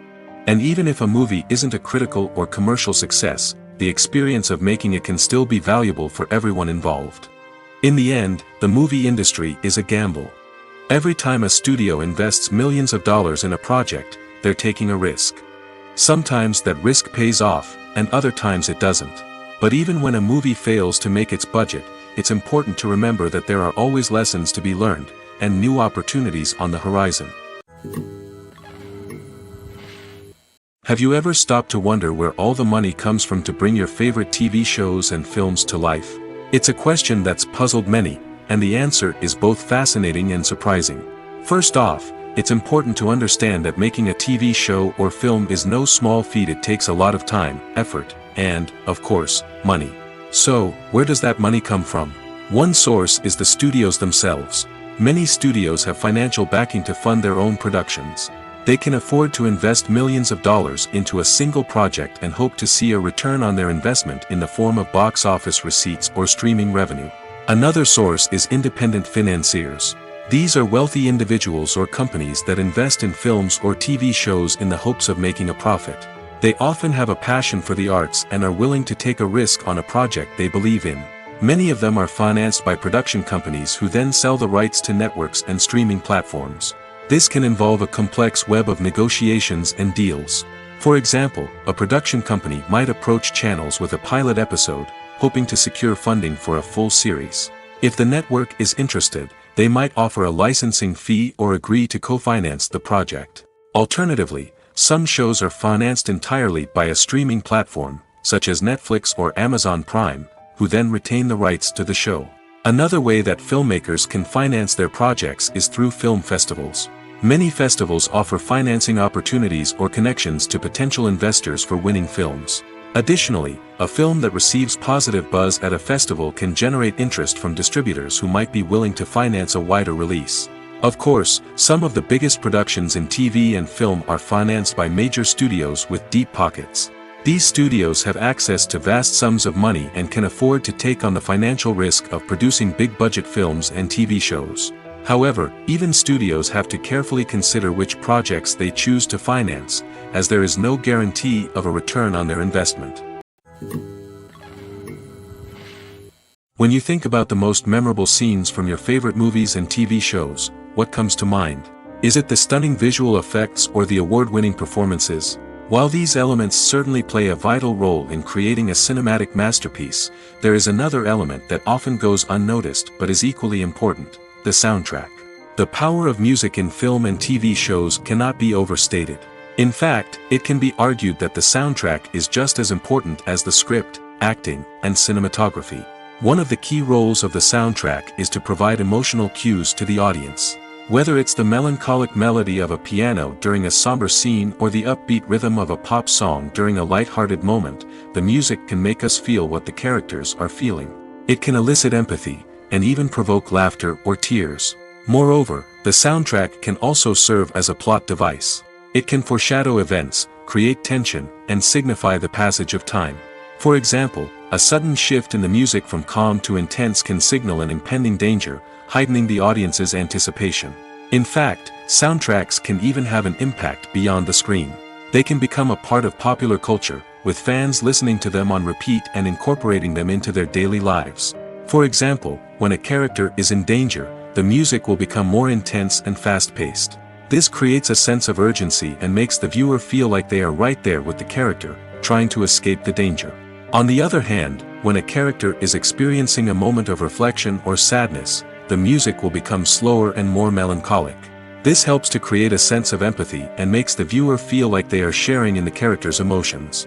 And even if a movie isn't a critical or commercial success, the experience of making it can still be valuable for everyone involved. In the end, the movie industry is a gamble. Every time a studio invests millions of dollars in a project, they're taking a risk. Sometimes that risk pays off, and other times it doesn't. But even when a movie fails to make its budget, it's important to remember that there are always lessons to be learned, and new opportunities on the horizon. Have you ever stopped to wonder where all the money comes from to bring your favorite TV shows and films to life? It's a question that's puzzled many, and the answer is both fascinating and surprising. First off, it's important to understand that making a TV show or film is no small feat. It takes a lot of time, effort, and, of course, money. So, where does that money come from? One source is the studios themselves. Many studios have financial backing to fund their own productions. They can afford to invest millions of dollars into a single project and hope to see a return on their investment in the form of box office receipts or streaming revenue. Another source is independent financiers. These are wealthy individuals or companies that invest in films or TV shows in the hopes of making a profit. They often have a passion for the arts and are willing to take a risk on a project they believe in. Many of them are financed by production companies who then sell the rights to networks and streaming platforms. This can involve a complex web of negotiations and deals. For example, a production company might approach channels with a pilot episode, hoping to secure funding for a full series. If the network is interested, they might offer a licensing fee or agree to co-finance the project. Alternatively, some shows are financed entirely by a streaming platform, such as Netflix or Amazon Prime, who then retain the rights to the show. Another way that filmmakers can finance their projects is through film festivals. Many festivals offer financing opportunities or connections to potential investors for winning films. Additionally, a film that receives positive buzz at a festival can generate interest from distributors who might be willing to finance a wider release. Of course, some of the biggest productions in TV and film are financed by major studios with deep pockets. These studios have access to vast sums of money and can afford to take on the financial risk of producing big-budget films and TV shows. However, even studios have to carefully consider which projects they choose to finance, as there is no guarantee of a return on their investment. When you think about the most memorable scenes from your favorite movies and TV shows, what comes to mind? Is it the stunning visual effects or the award-winning performances? While these elements certainly play a vital role in creating a cinematic masterpiece, there is another element that often goes unnoticed but is equally important: the soundtrack. The power of music in film and TV shows cannot be overstated. In fact, it can be argued that the soundtrack is just as important as the script, acting, and cinematography. One of the key roles of the soundtrack is to provide emotional cues to the audience. Whether it's the melancholic melody of a piano during a somber scene or the upbeat rhythm of a pop song during a light-hearted moment, the music can make us feel what the characters are feeling. It can elicit empathy, and even provoke laughter or tears. Moreover, the soundtrack can also serve as a plot device. It can foreshadow events, create tension, and signify the passage of time. For example, a sudden shift in the music from calm to intense can signal an impending danger, heightening the audience's anticipation. In fact, soundtracks can even have an impact beyond the screen. They can become a part of popular culture, with fans listening to them on repeat and incorporating them into their daily lives. For example, when a character is in danger, the music will become more intense and fast-paced. This creates a sense of urgency and makes the viewer feel like they are right there with the character, trying to escape the danger. On the other hand, when a character is experiencing a moment of reflection or sadness, the music will become slower and more melancholic. This helps to create a sense of empathy and makes the viewer feel like they are sharing in the character's emotions.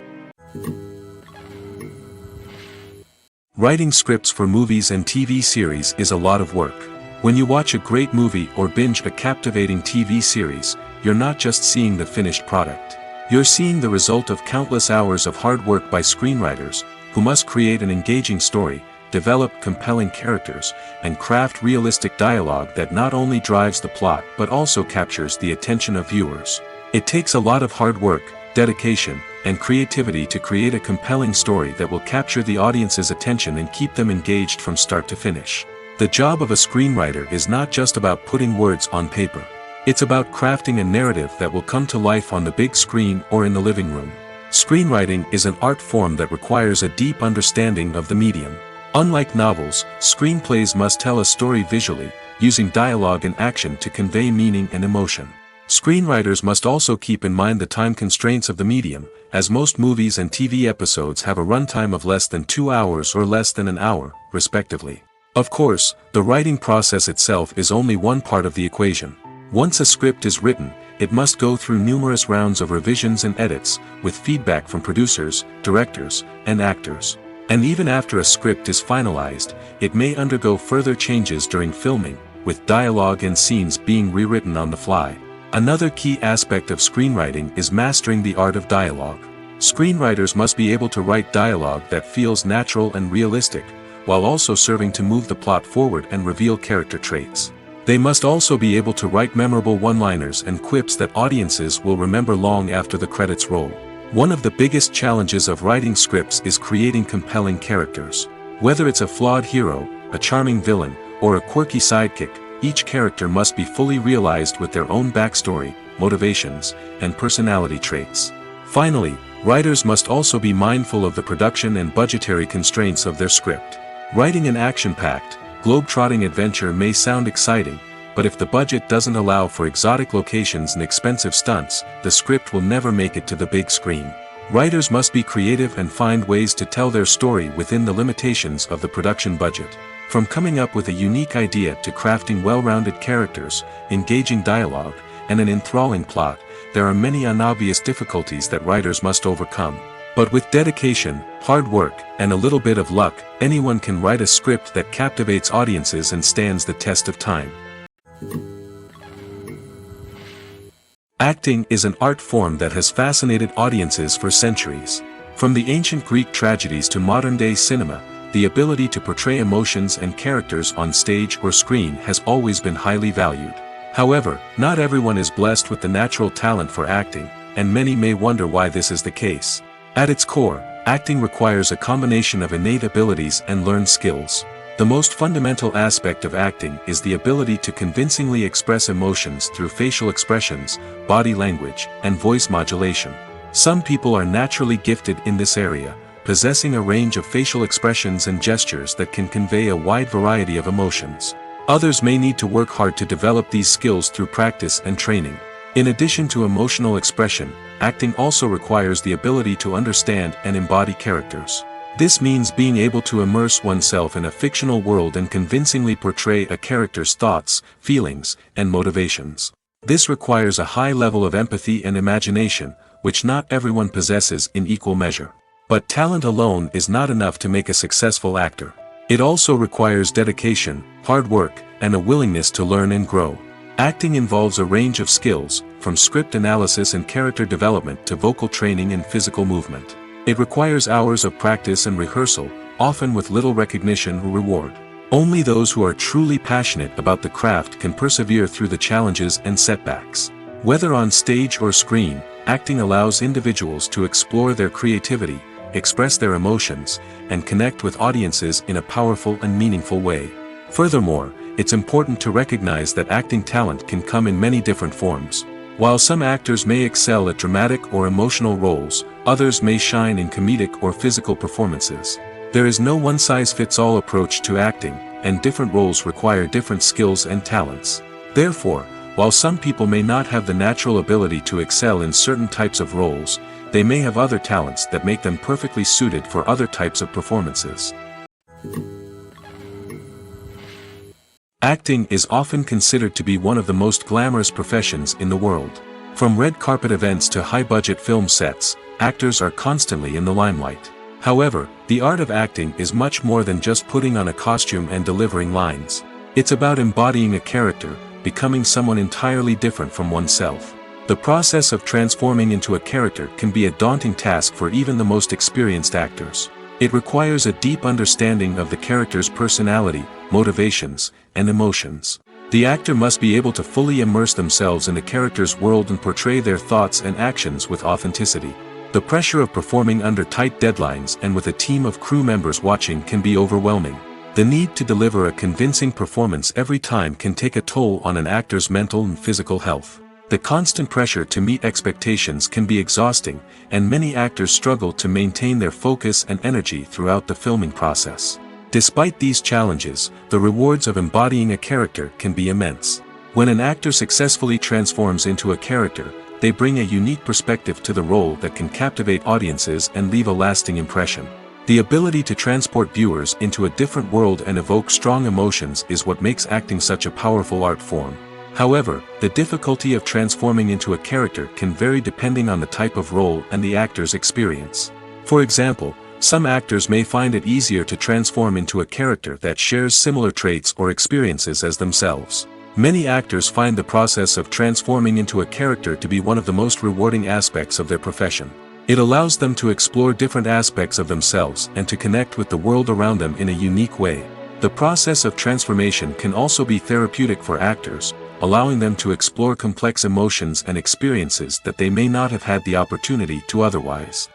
Writing scripts for movies and TV series is a lot of work. When you watch a great movie or binge a captivating TV series, you're not just seeing the finished product. You're seeing the result of countless hours of hard work by screenwriters, who must create an engaging story, develop compelling characters, and craft realistic dialogue that not only drives the plot but also captures the attention of viewers. It takes a lot of hard work, dedication, and creativity to create a compelling story that will capture the audience's attention and keep them engaged from start to finish. The job of a screenwriter is not just about putting words on paper. It's about crafting a narrative that will come to life on the big screen or in the living room. Screenwriting is an art form that requires a deep understanding of the medium. Unlike novels, screenplays must tell a story visually, using dialogue and action to convey meaning and emotion. Screenwriters must also keep in mind the time constraints of the medium, as most movies and TV episodes have a runtime of less than 2 hours or less than an hour, respectively. Of course, the writing process itself is only one part of the equation. Once a script is written, it must go through numerous rounds of revisions and edits, with feedback from producers, directors, and actors. And even after a script is finalized, it may undergo further changes during filming, with dialogue and scenes being rewritten on the fly. Another key aspect of screenwriting is mastering the art of dialogue. Screenwriters must be able to write dialogue that feels natural and realistic, while also serving to move the plot forward and reveal character traits. They must also be able to write memorable one-liners and quips that audiences will remember long after the credits roll. One of the biggest challenges of writing scripts is creating compelling characters. Whether it's a flawed hero, a charming villain, or a quirky sidekick, each character must be fully realized with their own backstory, motivations, and personality traits. Finally, writers must also be mindful of the production and budgetary constraints of their script. Writing an action-packed, globe-trotting adventure may sound exciting, but if the budget doesn't allow for exotic locations and expensive stunts, the script will never make it to the big screen. Writers must be creative and find ways to tell their story within the limitations of the production budget. From coming up with a unique idea to crafting well-rounded characters, engaging dialogue, and an enthralling plot, there are many unobvious difficulties that writers must overcome. But with dedication, hard work, and a little bit of luck, anyone can write a script that captivates audiences and stands the test of time. Acting is an art form that has fascinated audiences for centuries. From the ancient Greek tragedies to modern-day cinema, the ability to portray emotions and characters on stage or screen has always been highly valued. However, not everyone is blessed with the natural talent for acting, and many may wonder why this is the case. At its core, acting requires a combination of innate abilities and learned skills. The most fundamental aspect of acting is the ability to convincingly express emotions through facial expressions, body language, and voice modulation. Some people are naturally gifted in this area, possessing a range of facial expressions and gestures that can convey a wide variety of emotions. Others may need to work hard to develop these skills through practice and training. In addition to emotional expression, acting also requires the ability to understand and embody characters. This means being able to immerse oneself in a fictional world and convincingly portray a character's thoughts, feelings, and motivations. This requires a high level of empathy and imagination, which not everyone possesses in equal measure. But talent alone is not enough to make a successful actor. It also requires dedication, hard work, and a willingness to learn and grow. Acting involves a range of skills, from script analysis and character development to vocal training and physical movement. It requires hours of practice and rehearsal, often with little recognition or reward. Only those who are truly passionate about the craft can persevere through the challenges and setbacks. Whether on stage or screen, acting allows individuals to explore their creativity, express their emotions, and connect with audiences in a powerful and meaningful way. Furthermore, it's important to recognize that acting talent can come in many different forms. While some actors may excel at dramatic or emotional roles, others may shine in comedic or physical performances. There is no one-size-fits-all approach to acting, and different roles require different skills and talents. Therefore, while some people may not have the natural ability to excel in certain types of roles, they may have other talents that make them perfectly suited for other types of performances. Acting is often considered to be one of the most glamorous professions in the world. From red carpet events to high-budget film sets, actors are constantly in the limelight. However, the art of acting is much more than just putting on a costume and delivering lines. It's about embodying a character, becoming someone entirely different from oneself. The process of transforming into a character can be a daunting task for even the most experienced actors. It requires a deep understanding of the character's personality, motivations, and emotions. The actor must be able to fully immerse themselves in the character's world and portray their thoughts and actions with authenticity. The pressure of performing under tight deadlines and with a team of crew members watching can be overwhelming. The need to deliver a convincing performance every time can take a toll on an actor's mental and physical health. The constant pressure to meet expectations can be exhausting, and many actors struggle to maintain their focus and energy throughout the filming process. Despite these challenges, the rewards of embodying a character can be immense. When an actor successfully transforms into a character, they bring a unique perspective to the role that can captivate audiences and leave a lasting impression. The ability to transport viewers into a different world and evoke strong emotions is what makes acting such a powerful art form. However, the difficulty of transforming into a character can vary depending on the type of role and the actor's experience. For example, some actors may find it easier to transform into a character that shares similar traits or experiences as themselves. Many actors find the process of transforming into a character to be one of the most rewarding aspects of their profession. It allows them to explore different aspects of themselves and to connect with the world around them in a unique way. The process of transformation can also be therapeutic for actors, allowing them to explore complex emotions and experiences that they may not have had the opportunity to otherwise.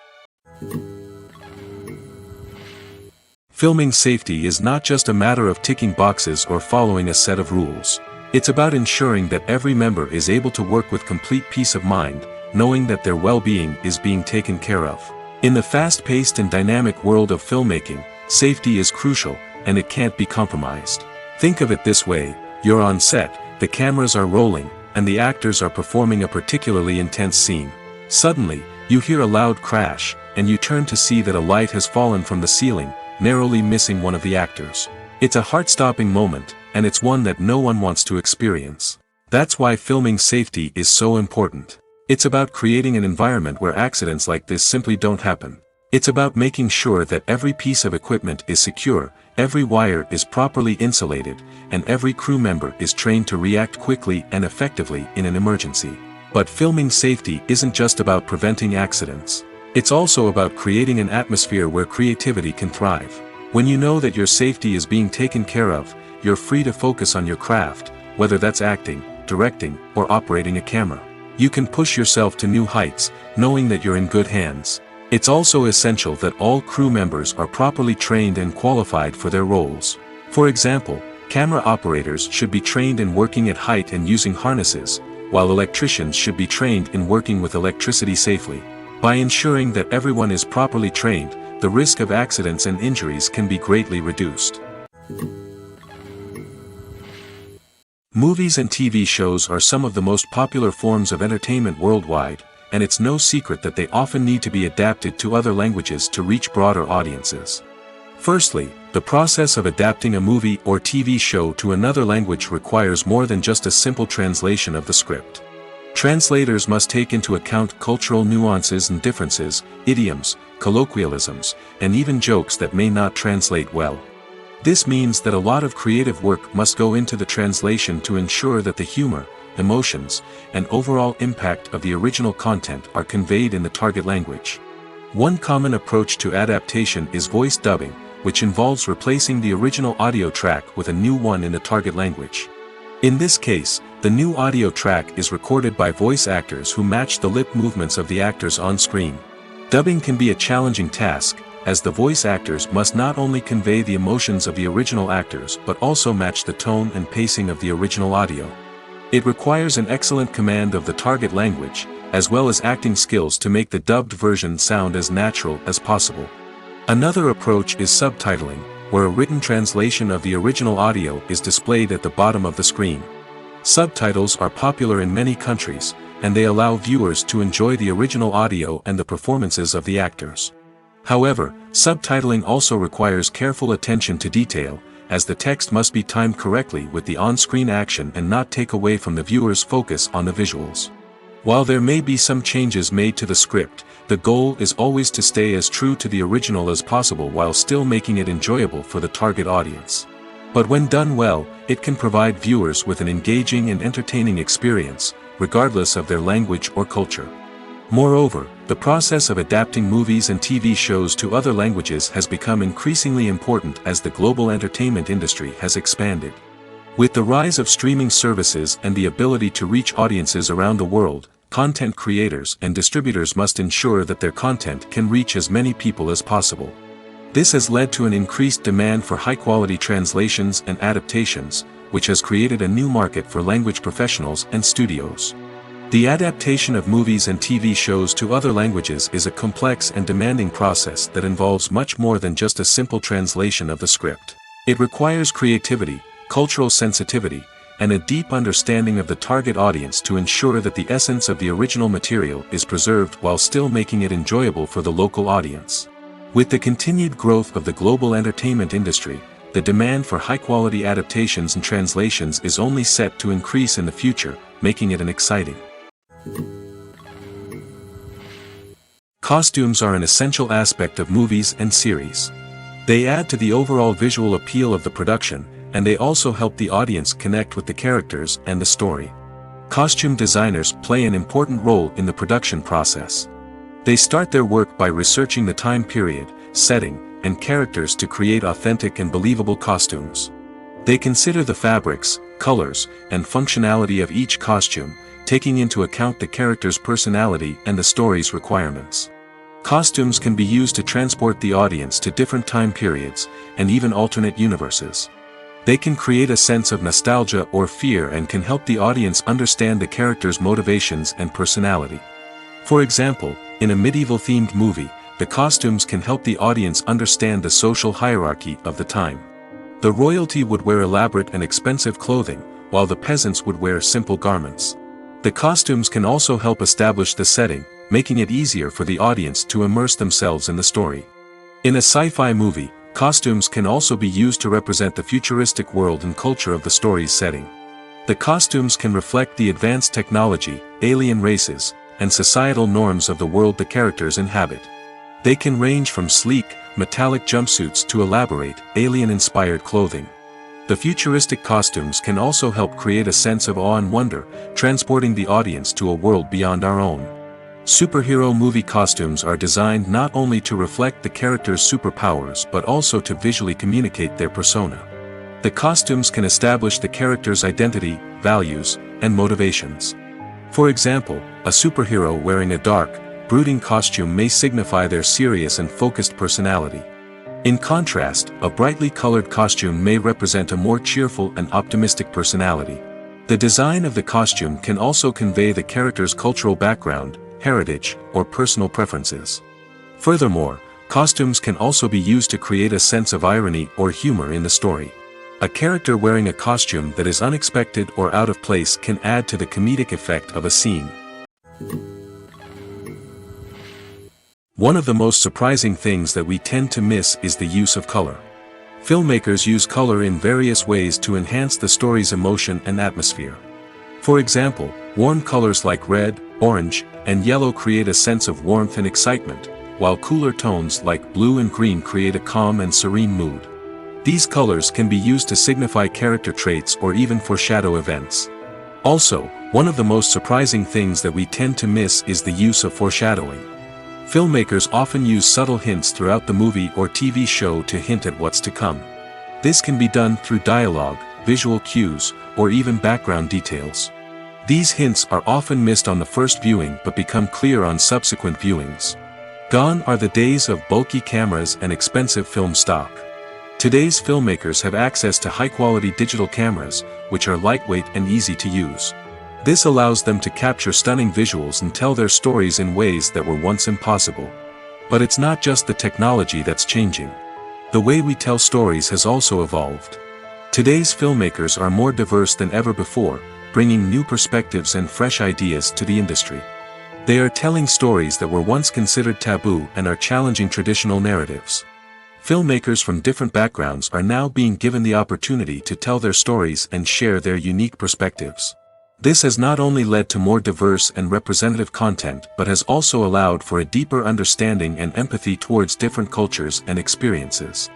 Filming safety is not just a matter of ticking boxes or following a set of rules. It's about ensuring that every member is able to work with complete peace of mind, knowing that their well-being is being taken care of. In the fast-paced and dynamic world of filmmaking, safety is crucial, and it can't be compromised. Think of it this way: you're on set, the cameras are rolling, and the actors are performing a particularly intense scene. Suddenly, you hear a loud crash, and you turn to see that a light has fallen from the ceiling, narrowly missing one of the actors. It's a heart-stopping moment, and it's one that no one wants to experience. That's why filming safety is so important. It's about creating an environment where accidents like this simply don't happen. It's about making sure that every piece of equipment is secure, every wire is properly insulated, and every crew member is trained to react quickly and effectively in an emergency. But filming safety isn't just about preventing accidents. It's also about creating an atmosphere where creativity can thrive. When you know that your safety is being taken care of, you're free to focus on your craft, whether that's acting, directing, or operating a camera. You can push yourself to new heights, knowing that you're in good hands. It's also essential that all crew members are properly trained and qualified for their roles. For example, camera operators should be trained in working at height and using harnesses, while electricians should be trained in working with electricity safely. By ensuring that everyone is properly trained, the risk of accidents and injuries can be greatly reduced. Movies and TV shows are some of the most popular forms of entertainment worldwide, and it's no secret that they often need to be adapted to other languages to reach broader audiences. Firstly, the process of adapting a movie or TV show to another language requires more than just a simple translation of the script. Translators must take into account cultural nuances and differences, idioms, colloquialisms, and even jokes that may not translate well. This means that a lot of creative work must go into the translation to ensure that the humor, emotions, and overall impact of the original content are conveyed in the target language. One common approach to adaptation is voice dubbing, which involves replacing the original audio track with a new one in the target language. In this case, the new audio track is recorded by voice actors who match the lip movements of the actors on screen. Dubbing can be a challenging task, as the voice actors must not only convey the emotions of the original actors but also match the tone and pacing of the original audio. It requires an excellent command of the target language, as well as acting skills to make the dubbed version sound as natural as possible. Another approach is subtitling, where a written translation of the original audio is displayed at the bottom of the screen. Subtitles are popular in many countries, and they allow viewers to enjoy the original audio and the performances of the actors. However, subtitling also requires careful attention to detail, as the text must be timed correctly with the on-screen action and not take away from the viewer's focus on the visuals. While there may be some changes made to the script, the goal is always to stay as true to the original as possible while still making it enjoyable for the target audience. But when done well, it can provide viewers with an engaging and entertaining experience, regardless of their language or culture. Moreover, the process of adapting movies and TV shows to other languages has become increasingly important as the global entertainment industry has expanded. With the rise of streaming services and the ability to reach audiences around the world, content creators and distributors must ensure that their content can reach as many people as possible. This has led to an increased demand for high-quality translations and adaptations, which has created a new market for language professionals and studios. The adaptation of movies and TV shows to other languages is a complex and demanding process that involves much more than just a simple translation of the script. It requires creativity, cultural sensitivity, and a deep understanding of the target audience to ensure that the essence of the original material is preserved while still making it enjoyable for the local audience. With the continued growth of the global entertainment industry, the demand for high-quality adaptations and translations is only set to increase in the future, making it an exciting. Costumes are an essential aspect of movies and series. They add to the overall visual appeal of the production, and they also help the audience connect with the characters and the story. Costume designers play an important role in the production process. They start their work by researching the time period, setting, and characters to create authentic and believable costumes. They consider the fabrics, colors, and functionality of each costume, taking into account the character's personality and the story's requirements. Costumes can be used to transport the audience to different time periods, and even alternate universes. They can create a sense of nostalgia or fear and can help the audience understand the character's motivations and personality. For example, in a medieval-themed movie, the costumes can help the audience understand the social hierarchy of the time. The royalty would wear elaborate and expensive clothing, while the peasants would wear simple garments. The costumes can also help establish the setting, making it easier for the audience to immerse themselves in the story. In a sci-fi movie, costumes can also be used to represent the futuristic world and culture of the story's setting. The costumes can reflect the advanced technology, alien races, and societal norms of the world the characters inhabit. They can range from sleek, metallic jumpsuits to elaborate, alien-inspired clothing. The futuristic costumes can also help create a sense of awe and wonder, transporting the audience to a world beyond our own. Superhero movie costumes are designed not only to reflect the character's superpowers but also to visually communicate their persona. The costumes can establish the character's identity, values, and motivations. For example, a superhero wearing a dark, brooding costume may signify their serious and focused personality. In contrast, a brightly colored costume may represent a more cheerful and optimistic personality. The design of the costume can also convey the character's cultural background, heritage, or personal preferences. Furthermore, costumes can also be used to create a sense of irony or humor in the story. A character wearing a costume that is unexpected or out of place can add to the comedic effect of a scene. One of the most surprising things that we tend to miss is the use of color. Filmmakers use color in various ways to enhance the story's emotion and atmosphere. For example, warm colors like red, orange, and yellow create a sense of warmth and excitement, while cooler tones like blue and green create a calm and serene mood. These colors can be used to signify character traits or even foreshadow events. Also, one of the most surprising things that we tend to miss is the use of foreshadowing. Filmmakers often use subtle hints throughout the movie or TV show to hint at what's to come. This can be done through dialogue, visual cues, or even background details. These hints are often missed on the first viewing but become clear on subsequent viewings. Gone are the days of bulky cameras and expensive film stock. Today's filmmakers have access to high-quality digital cameras, which are lightweight and easy to use. This allows them to capture stunning visuals and tell their stories in ways that were once impossible. But it's not just the technology that's changing. The way we tell stories has also evolved. Today's filmmakers are more diverse than ever before, bringing new perspectives and fresh ideas to the industry. They are telling stories that were once considered taboo and are challenging traditional narratives. Filmmakers from different backgrounds are now being given the opportunity to tell their stories and share their unique perspectives. This has not only led to more diverse and representative content but has also allowed for a deeper understanding and empathy towards different cultures and experiences.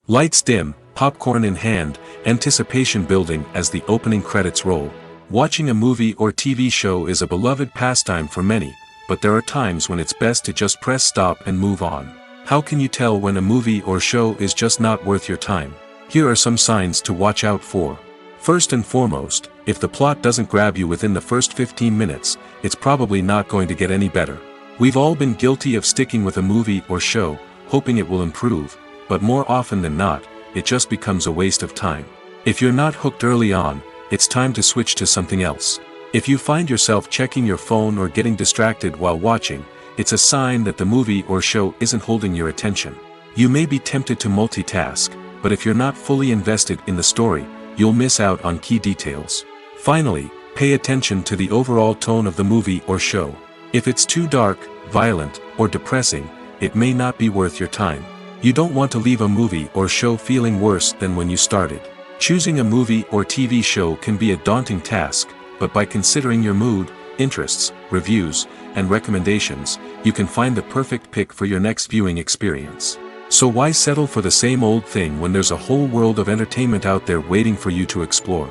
Lights dim, popcorn in hand, anticipation building as the opening credits roll. Watching a movie or TV show is a beloved pastime for many, but there are times when it's best to just press stop and move on. How can you tell when a movie or show is just not worth your time? Here are some signs to watch out for. First and foremost, if the plot doesn't grab you within the first 15 minutes, it's probably not going to get any better. We've all been guilty of sticking with a movie or show, hoping it will improve, but more often than not, it just becomes a waste of time. If you're not hooked early on, it's time to switch to something else. If you find yourself checking your phone or getting distracted while watching, it's a sign that the movie or show isn't holding your attention. You may be tempted to multitask, but if you're not fully invested in the story, you'll miss out on key details. Finally, pay attention to the overall tone of the movie or show. If it's too dark, violent, or depressing, it may not be worth your time. You don't want to leave a movie or show feeling worse than when you started. Choosing a movie or TV show can be a daunting task, but by considering your mood, interests, reviews, and recommendations, you can find the perfect pick for your next viewing experience. So why settle for the same old thing when there's a whole world of entertainment out there waiting for you to explore?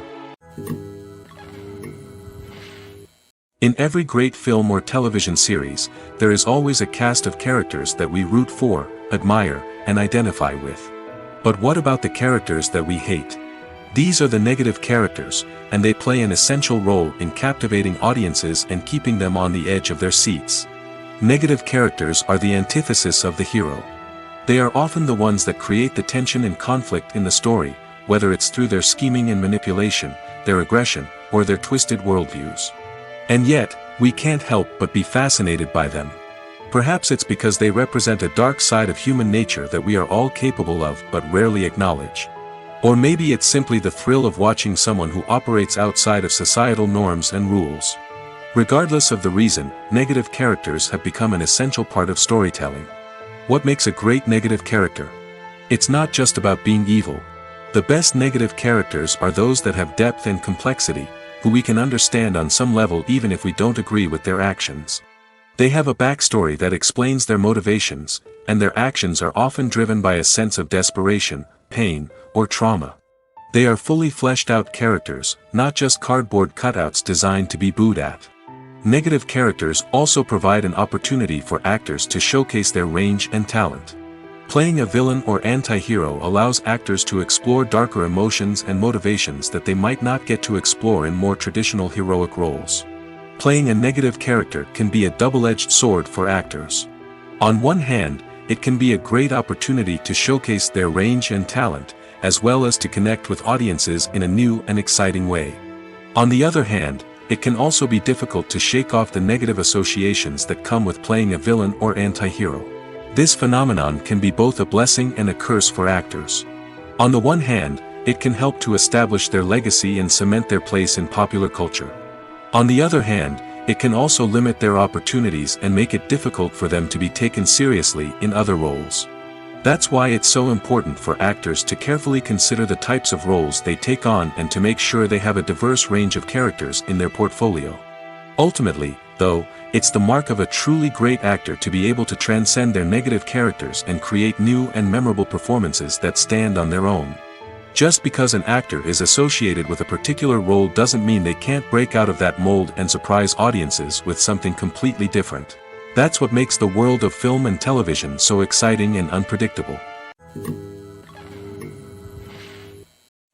In every great film or television series, there is always a cast of characters that we root for, admire, and identify with. But what about the characters that we hate? These are the negative characters, and they play an essential role in captivating audiences and keeping them on the edge of their seats. Negative characters are the antithesis of the hero. They are often the ones that create the tension and conflict in the story, whether it's through their scheming and manipulation, their aggression, or their twisted worldviews. And yet, we can't help but be fascinated by them. Perhaps it's because they represent a dark side of human nature that we are all capable of but rarely acknowledge. Or maybe it's simply the thrill of watching someone who operates outside of societal norms and rules. Regardless of the reason, negative characters have become an essential part of storytelling. What makes a great negative character? It's not just about being evil. The best negative characters are those that have depth and complexity, who we can understand on some level even if we don't agree with their actions. They have a backstory that explains their motivations, and their actions are often driven by a sense of desperation, pain, or trauma. They are fully fleshed out characters, not just cardboard cutouts designed to be booed at. Negative characters also provide an opportunity for actors to showcase their range and talent. Playing a villain or anti-hero allows actors to explore darker emotions and motivations that they might not get to explore in more traditional heroic roles. Playing a negative character can be a double-edged sword for actors. On one hand, it can be a great opportunity to showcase their range and talent, as well as to connect with audiences in a new and exciting way. On the other hand, it can also be difficult to shake off the negative associations that come with playing a villain or anti-hero. This phenomenon can be both a blessing and a curse for actors. On the one hand, it can help to establish their legacy and cement their place in popular culture. On the other hand, it can also limit their opportunities and make it difficult for them to be taken seriously in other roles. That's why it's so important for actors to carefully consider the types of roles they take on and to make sure they have a diverse range of characters in their portfolio. Ultimately, though, it's the mark of a truly great actor to be able to transcend their negative characters and create new and memorable performances that stand on their own. Just because an actor is associated with a particular role doesn't mean they can't break out of that mold and surprise audiences with something completely different. That's what makes the world of film and television so exciting and unpredictable.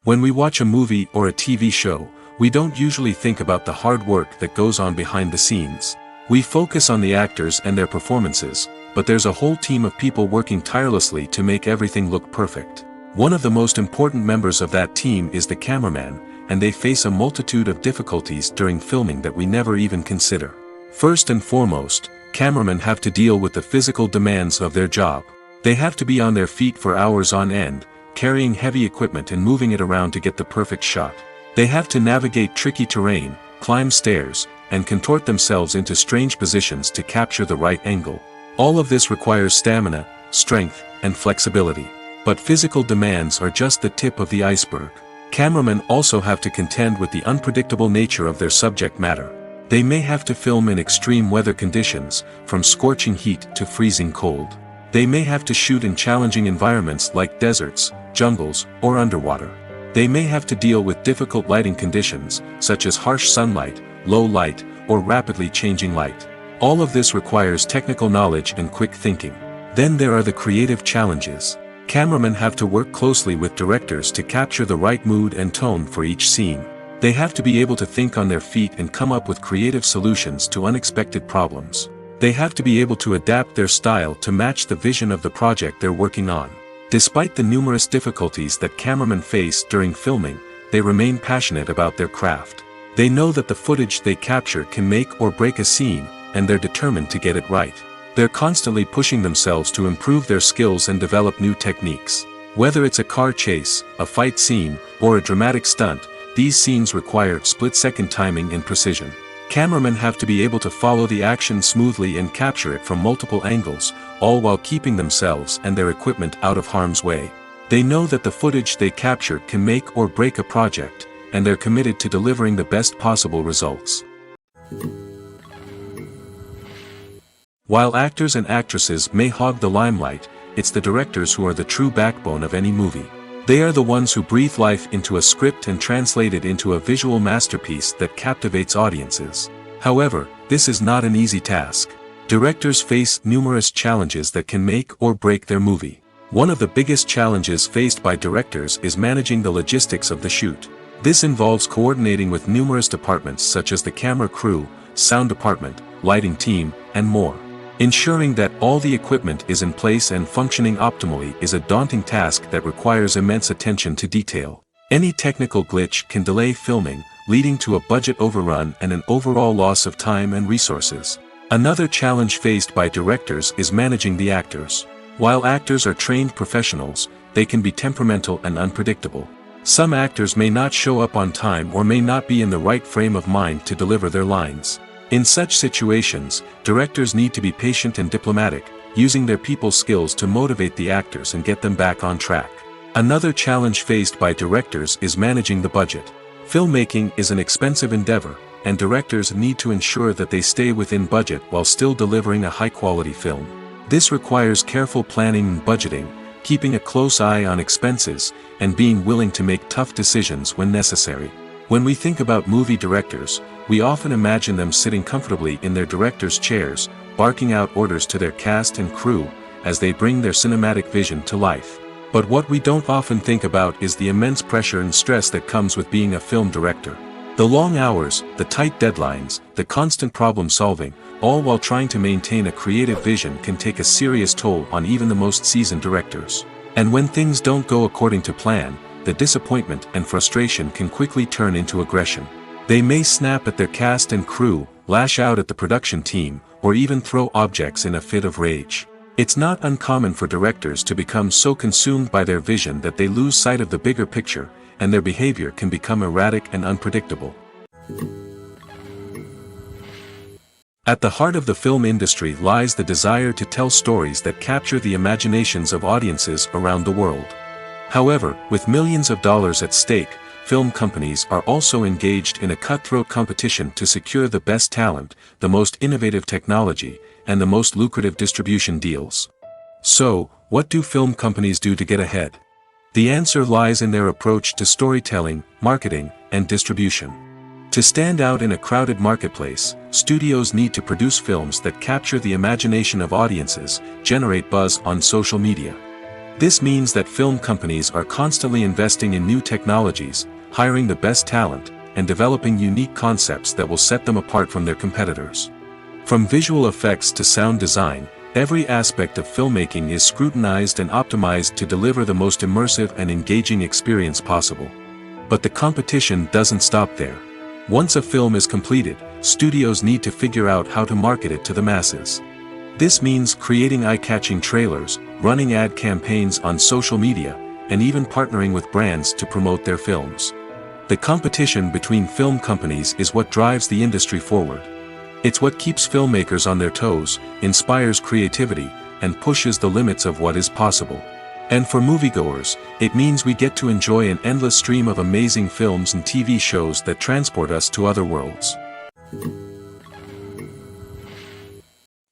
When we watch a movie or a TV show, we don't usually think about the hard work that goes on behind the scenes. We focus on the actors and their performances, but there's a whole team of people working tirelessly to make everything look perfect. One of the most important members of that team is the cameraman, and they face a multitude of difficulties during filming that we never even consider. First and foremost, cameramen have to deal with the physical demands of their job. They have to be on their feet for hours on end, carrying heavy equipment and moving it around to get the perfect shot. They have to navigate tricky terrain, climb stairs, and contort themselves into strange positions to capture the right angle. All of this requires stamina, strength, and flexibility. But physical demands are just the tip of the iceberg. Cameramen also have to contend with the unpredictable nature of their subject matter. They may have to film in extreme weather conditions, from scorching heat to freezing cold. They may have to shoot in challenging environments like deserts, jungles, or underwater. They may have to deal with difficult lighting conditions, such as harsh sunlight, low light, or rapidly changing light. All of this requires technical knowledge and quick thinking. Then there are the creative challenges. Cameramen have to work closely with directors to capture the right mood and tone for each scene. They have to be able to think on their feet and come up with creative solutions to unexpected problems. They have to be able to adapt their style to match the vision of the project they're working on. Despite the numerous difficulties that cameramen face during filming, they remain passionate about their craft. They know that the footage they capture can make or break a scene, and they're determined to get it right. They're constantly pushing themselves to improve their skills and develop new techniques. Whether it's a car chase, a fight scene, or a dramatic stunt, these scenes require split-second timing and precision. Cameramen have to be able to follow the action smoothly and capture it from multiple angles, all while keeping themselves and their equipment out of harm's way. They know that the footage they capture can make or break a project, and they're committed to delivering the best possible results. While actors and actresses may hog the limelight, it's the directors who are the true backbone of any movie. They are the ones who breathe life into a script and translate it into a visual masterpiece that captivates audiences. However, this is not an easy task. Directors face numerous challenges that can make or break their movie. One of the biggest challenges faced by directors is managing the logistics of the shoot. This involves coordinating with numerous departments such as the camera crew, sound department, lighting team, and more. Ensuring that all the equipment is in place and functioning optimally is a daunting task that requires immense attention to detail. Any technical glitch can delay filming, leading to a budget overrun and an overall loss of time and resources. Another challenge faced by directors is managing the actors. While actors are trained professionals, they can be temperamental and unpredictable. Some actors may not show up on time or may not be in the right frame of mind to deliver their lines. In such situations, directors need to be patient and diplomatic, using their people skills to motivate the actors and get them back on track. Another challenge faced by directors is managing the budget. Filmmaking is an expensive endeavor, and directors need to ensure that they stay within budget while still delivering a high-quality film. This requires careful planning and budgeting, keeping a close eye on expenses, and being willing to make tough decisions when necessary. When we think about movie directors, we often imagine them sitting comfortably in their director's chairs, barking out orders to their cast and crew, as they bring their cinematic vision to life. But what we don't often think about is the immense pressure and stress that comes with being a film director. The long hours, the tight deadlines, the constant problem solving, all while trying to maintain a creative vision can take a serious toll on even the most seasoned directors. And when things don't go according to plan, the disappointment and frustration can quickly turn into aggression. They may snap at their cast and crew, lash out at the production team, or even throw objects in a fit of rage. It's not uncommon for directors to become so consumed by their vision that they lose sight of the bigger picture, and their behavior can become erratic and unpredictable. At the heart of the film industry lies the desire to tell stories that capture the imaginations of audiences around the world. However, with millions of dollars at stake, film companies are also engaged in a cutthroat competition to secure the best talent, the most innovative technology, and the most lucrative distribution deals. So, what do film companies do to get ahead? The answer lies in their approach to storytelling, marketing, and distribution. To stand out in a crowded marketplace, studios need to produce films that capture the imagination of audiences, generate buzz on social media. This means that film companies are constantly investing in new technologies, hiring the best talent, and developing unique concepts that will set them apart from their competitors. From visual effects to sound design, every aspect of filmmaking is scrutinized and optimized to deliver the most immersive and engaging experience possible. But the competition doesn't stop there. Once a film is completed, studios need to figure out how to market it to the masses. This means creating eye-catching trailers, running ad campaigns on social media, and even partnering with brands to promote their films. The competition between film companies is what drives the industry forward. It's what keeps filmmakers on their toes, inspires creativity, and pushes the limits of what is possible. And for moviegoers, it means we get to enjoy an endless stream of amazing films and TV shows that transport us to other worlds.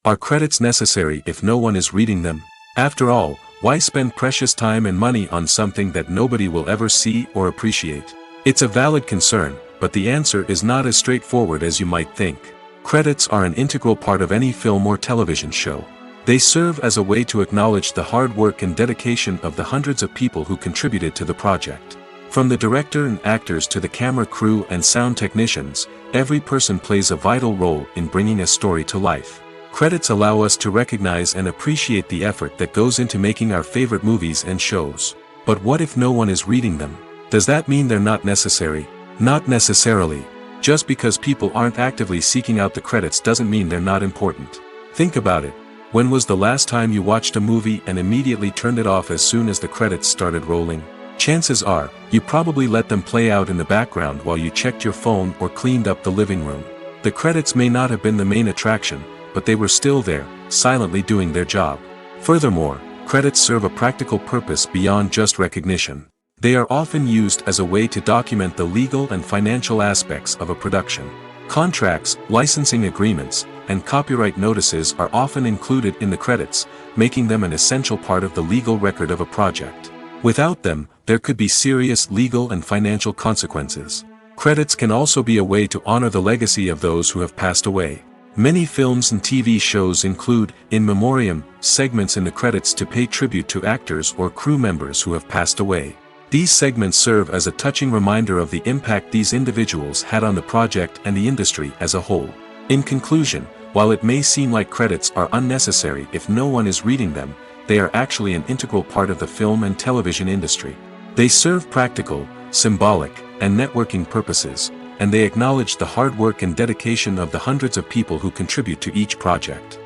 Are credits necessary if no one is reading them? After all, why spend precious time and money on something that nobody will ever see or appreciate? It's a valid concern, but the answer is not as straightforward as you might think. Credits are an integral part of any film or television show. They serve as a way to acknowledge the hard work and dedication of the hundreds of people who contributed to the project. From the director and actors to the camera crew and sound technicians, every person plays a vital role in bringing a story to life. Credits allow us to recognize and appreciate the effort that goes into making our favorite movies and shows. But what if no one is reading them? Does that mean they're not necessary? Not necessarily. Just because people aren't actively seeking out the credits doesn't mean they're not important. Think about it. When was the last time you watched a movie and immediately turned it off as soon as the credits started rolling? Chances are, you probably let them play out in the background while you checked your phone or cleaned up the living room. The credits may not have been the main attraction, but they were still there, silently doing their job. Furthermore, credits serve a practical purpose beyond just recognition. They are often used as a way to document the legal and financial aspects of a production. Contracts, licensing agreements, and copyright notices are often included in the credits, making them an essential part of the legal record of a project. Without them, there could be serious legal and financial consequences. Credits can also be a way to honor the legacy of those who have passed away. Many films and TV shows include in memoriam segments in the credits to pay tribute to actors or crew members who have passed away. These segments serve as a touching reminder of the impact these individuals had on the project and the industry as a whole. In conclusion, while it may seem like credits are unnecessary if no one is reading them, they are actually an integral part of the film and television industry. They serve practical, symbolic, and networking purposes, and they acknowledge the hard work and dedication of the hundreds of people who contribute to each project.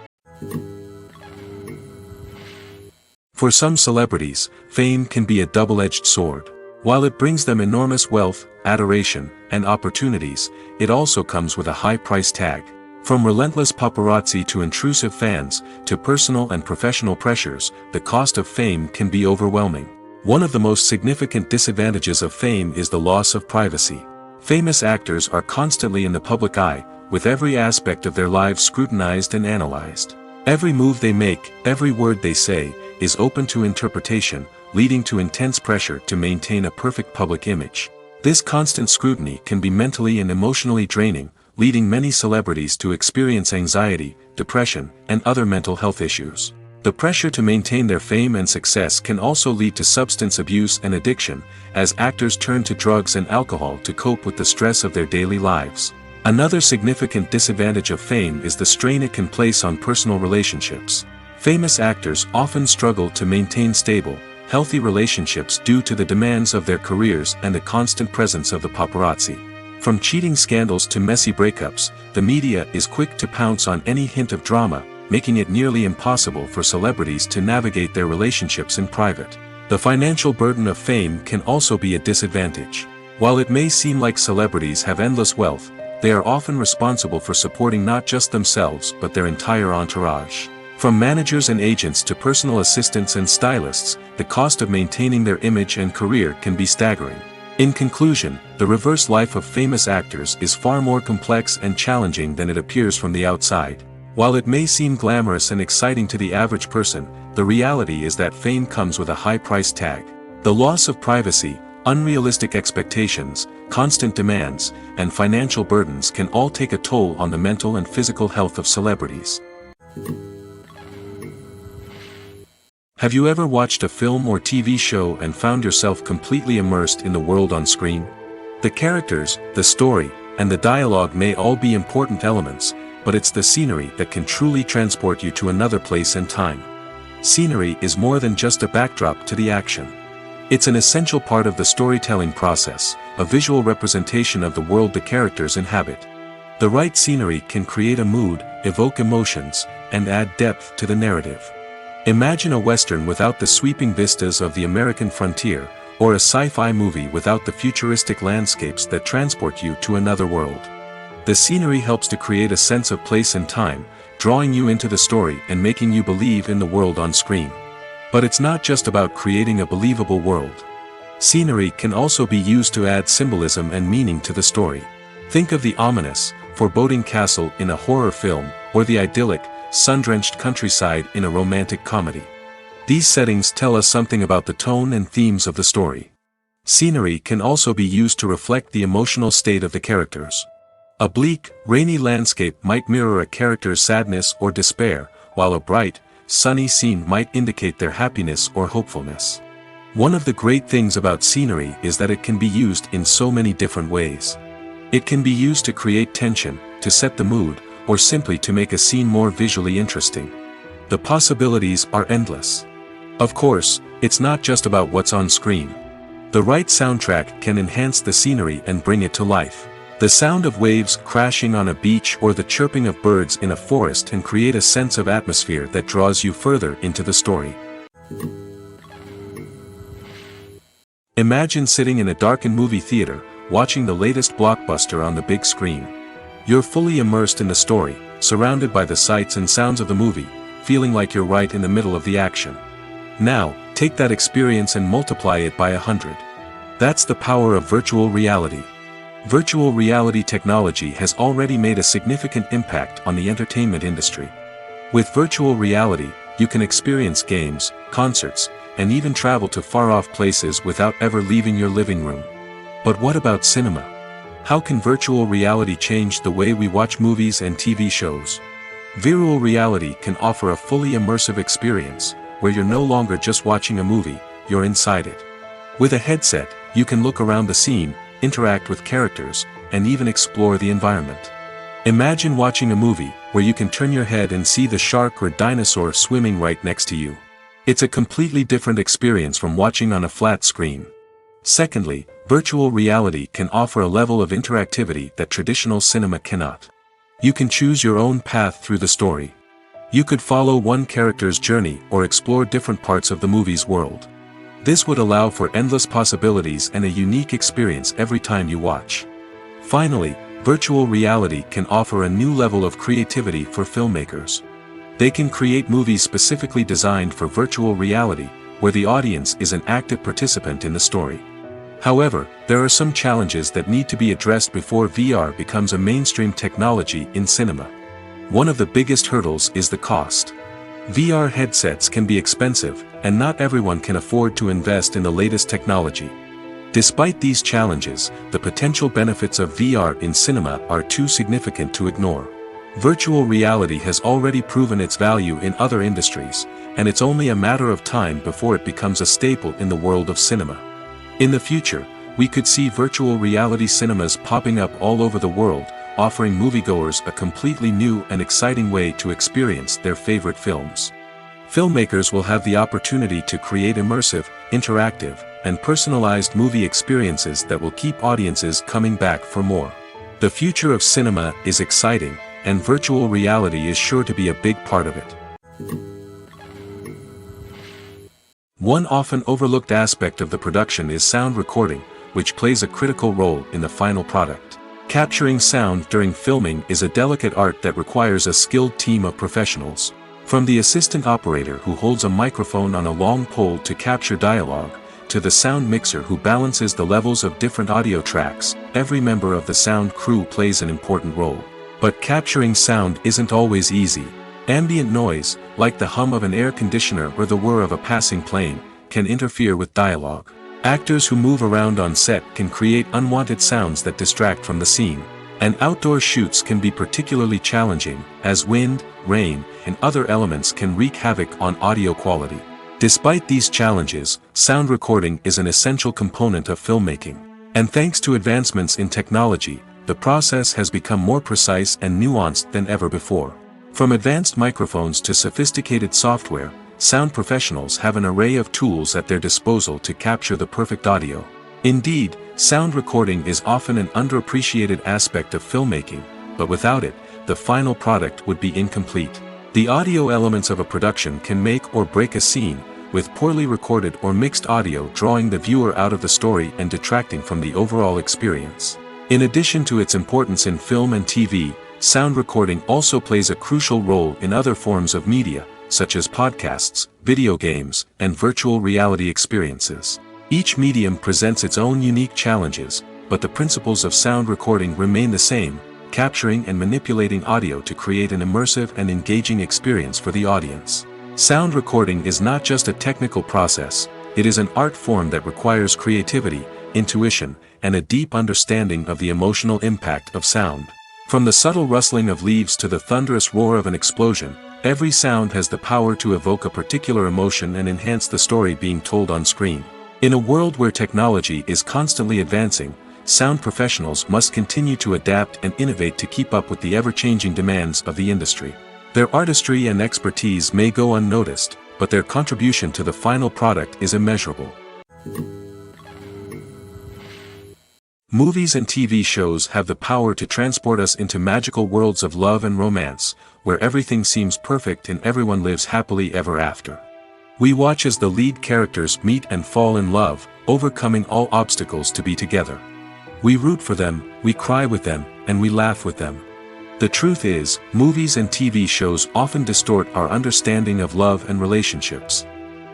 For some celebrities, fame can be a double-edged sword. While it brings them enormous wealth, adoration, and opportunities, it also comes with a high price tag. From relentless paparazzi to intrusive fans, to personal and professional pressures, the cost of fame can be overwhelming. One of the most significant disadvantages of fame is the loss of privacy. Famous actors are constantly in the public eye, with every aspect of their lives scrutinized and analyzed. Every move they make, every word they say, is open to interpretation, leading to intense pressure to maintain a perfect public image. This constant scrutiny can be mentally and emotionally draining, leading many celebrities to experience anxiety, depression, and other mental health issues. The pressure to maintain their fame and success can also lead to substance abuse and addiction, as actors turn to drugs and alcohol to cope with the stress of their daily lives. Another significant disadvantage of fame is the strain it can place on personal relationships. Famous actors often struggle to maintain stable, healthy relationships due to the demands of their careers and the constant presence of the paparazzi. From cheating scandals to messy breakups, the media is quick to pounce on any hint of drama, making it nearly impossible for celebrities to navigate their relationships in private. The financial burden of fame can also be a disadvantage. While it may seem like celebrities have endless wealth, they are often responsible for supporting not just themselves but their entire entourage. From managers and agents to personal assistants and stylists, the cost of maintaining their image and career can be staggering. In conclusion, the reverse life of famous actors is far more complex and challenging than it appears from the outside. While it may seem glamorous and exciting to the average person, the reality is that fame comes with a high price tag. The loss of privacy, unrealistic expectations, constant demands, and financial burdens can all take a toll on the mental and physical health of celebrities. Have you ever watched a film or TV show and found yourself completely immersed in the world on screen? The characters, the story, and the dialogue may all be important elements, but it's the scenery that can truly transport you to another place and time. Scenery is more than just a backdrop to the action. It's an essential part of the storytelling process, a visual representation of the world the characters inhabit. The right scenery can create a mood, evoke emotions, and add depth to the narrative. Imagine a Western without the sweeping vistas of the American frontier, or a sci-fi movie without the futuristic landscapes that transport you to another world. The scenery helps to create a sense of place and time, drawing you into the story and making you believe in the world on screen. But it's not just about creating a believable world. Scenery can also be used to add symbolism and meaning to the story. Think of the ominous, foreboding castle in a horror film, or the idyllic, sun-drenched countryside in a romantic comedy. These settings tell us something about the tone and themes of the story. Scenery can also be used to reflect the emotional state of the characters. A bleak, rainy landscape might mirror a character's sadness or despair, while a bright, sunny scene might indicate their happiness or hopefulness. One of the great things about scenery is that it can be used in so many different ways. It can be used to create tension, to set the mood, or simply to make a scene more visually interesting. The possibilities are endless. Of course, it's not just about what's on screen. The right soundtrack can enhance the scenery and bring it to life. The sound of waves crashing on a beach or the chirping of birds in a forest can create a sense of atmosphere that draws you further into the story. Imagine sitting in a darkened movie theater, watching the latest blockbuster on the big screen. You're fully immersed in the story, surrounded by the sights and sounds of the movie, feeling like you're right in the middle of the action. Now, take that experience and multiply it by 100. That's the power of virtual reality. Virtual reality technology has already made a significant impact on the entertainment industry. With virtual reality, you can experience games, concerts, and even travel to far-off places without ever leaving your living room. But what about cinema? How can virtual reality change the way we watch movies and TV shows? Virtual reality can offer a fully immersive experience, where you're no longer just watching a movie, you're inside it. With a headset, you can look around the scene, interact with characters, and even explore the environment. Imagine watching a movie, where you can turn your head and see the shark or dinosaur swimming right next to you. It's a completely different experience from watching on a flat screen. Secondly, virtual reality can offer a level of interactivity that traditional cinema cannot. You can choose your own path through the story. You could follow one character's journey or explore different parts of the movie's world. This would allow for endless possibilities and a unique experience every time you watch. Finally, virtual reality can offer a new level of creativity for filmmakers. They can create movies specifically designed for virtual reality, where the audience is an active participant in the story. However, there are some challenges that need to be addressed before VR becomes a mainstream technology in cinema. One of the biggest hurdles is the cost. VR headsets can be expensive, and not everyone can afford to invest in the latest technology. Despite these challenges, the potential benefits of VR in cinema are too significant to ignore. Virtual reality has already proven its value in other industries, and it's only a matter of time before it becomes a staple in the world of cinema. In the future, we could see virtual reality cinemas popping up all over the world, offering moviegoers a completely new and exciting way to experience their favorite films. Filmmakers will have the opportunity to create immersive, interactive, and personalized movie experiences that will keep audiences coming back for more. The future of cinema is exciting, and virtual reality is sure to be a big part of it. One often overlooked aspect of the production is sound recording, which plays a critical role in the final product. Capturing sound during filming is a delicate art that requires a skilled team of professionals. From the assistant operator who holds a microphone on a long pole to capture dialogue, to the sound mixer who balances the levels of different audio tracks, every member of the sound crew plays an important role. But capturing sound isn't always easy. Ambient noise, like the hum of an air conditioner or the whir of a passing plane, can interfere with dialogue. Actors who move around on set can create unwanted sounds that distract from the scene. And outdoor shoots can be particularly challenging, as wind, rain, and other elements can wreak havoc on audio quality. Despite these challenges, sound recording is an essential component of filmmaking. And thanks to advancements in technology, the process has become more precise and nuanced than ever before. From advanced microphones to sophisticated software, sound professionals have an array of tools at their disposal to capture the perfect audio. Indeed, Sound recording is often an underappreciated aspect of filmmaking, but without it, the final product would be incomplete. The audio elements of a production can make or break a scene, with poorly recorded or mixed audio drawing the viewer out of the story and detracting from the overall experience. In addition to its importance in film and TV, sound recording also plays a crucial role in other forms of media, such as podcasts, video games, and virtual reality experiences. Each medium presents its own unique challenges, but the principles of sound recording remain the same, capturing and manipulating audio to create an immersive and engaging experience for the audience. Sound recording is not just a technical process, it is an art form that requires creativity, intuition, and a deep understanding of the emotional impact of sound. From the subtle rustling of leaves to the thunderous roar of an explosion, every sound has the power to evoke a particular emotion and enhance the story being told on screen. In a world where technology is constantly advancing, sound professionals must continue to adapt and innovate to keep up with the ever-changing demands of the industry. Their artistry and expertise may go unnoticed, but their contribution to the final product is immeasurable. Movies and TV shows have the power to transport us into magical worlds of love and romance, where everything seems perfect and everyone lives happily ever after. We watch as the lead characters meet and fall in love, overcoming all obstacles to be together. We root for them, we cry with them, and we laugh with them. The truth is, movies and TV shows often distort our understanding of love and relationships.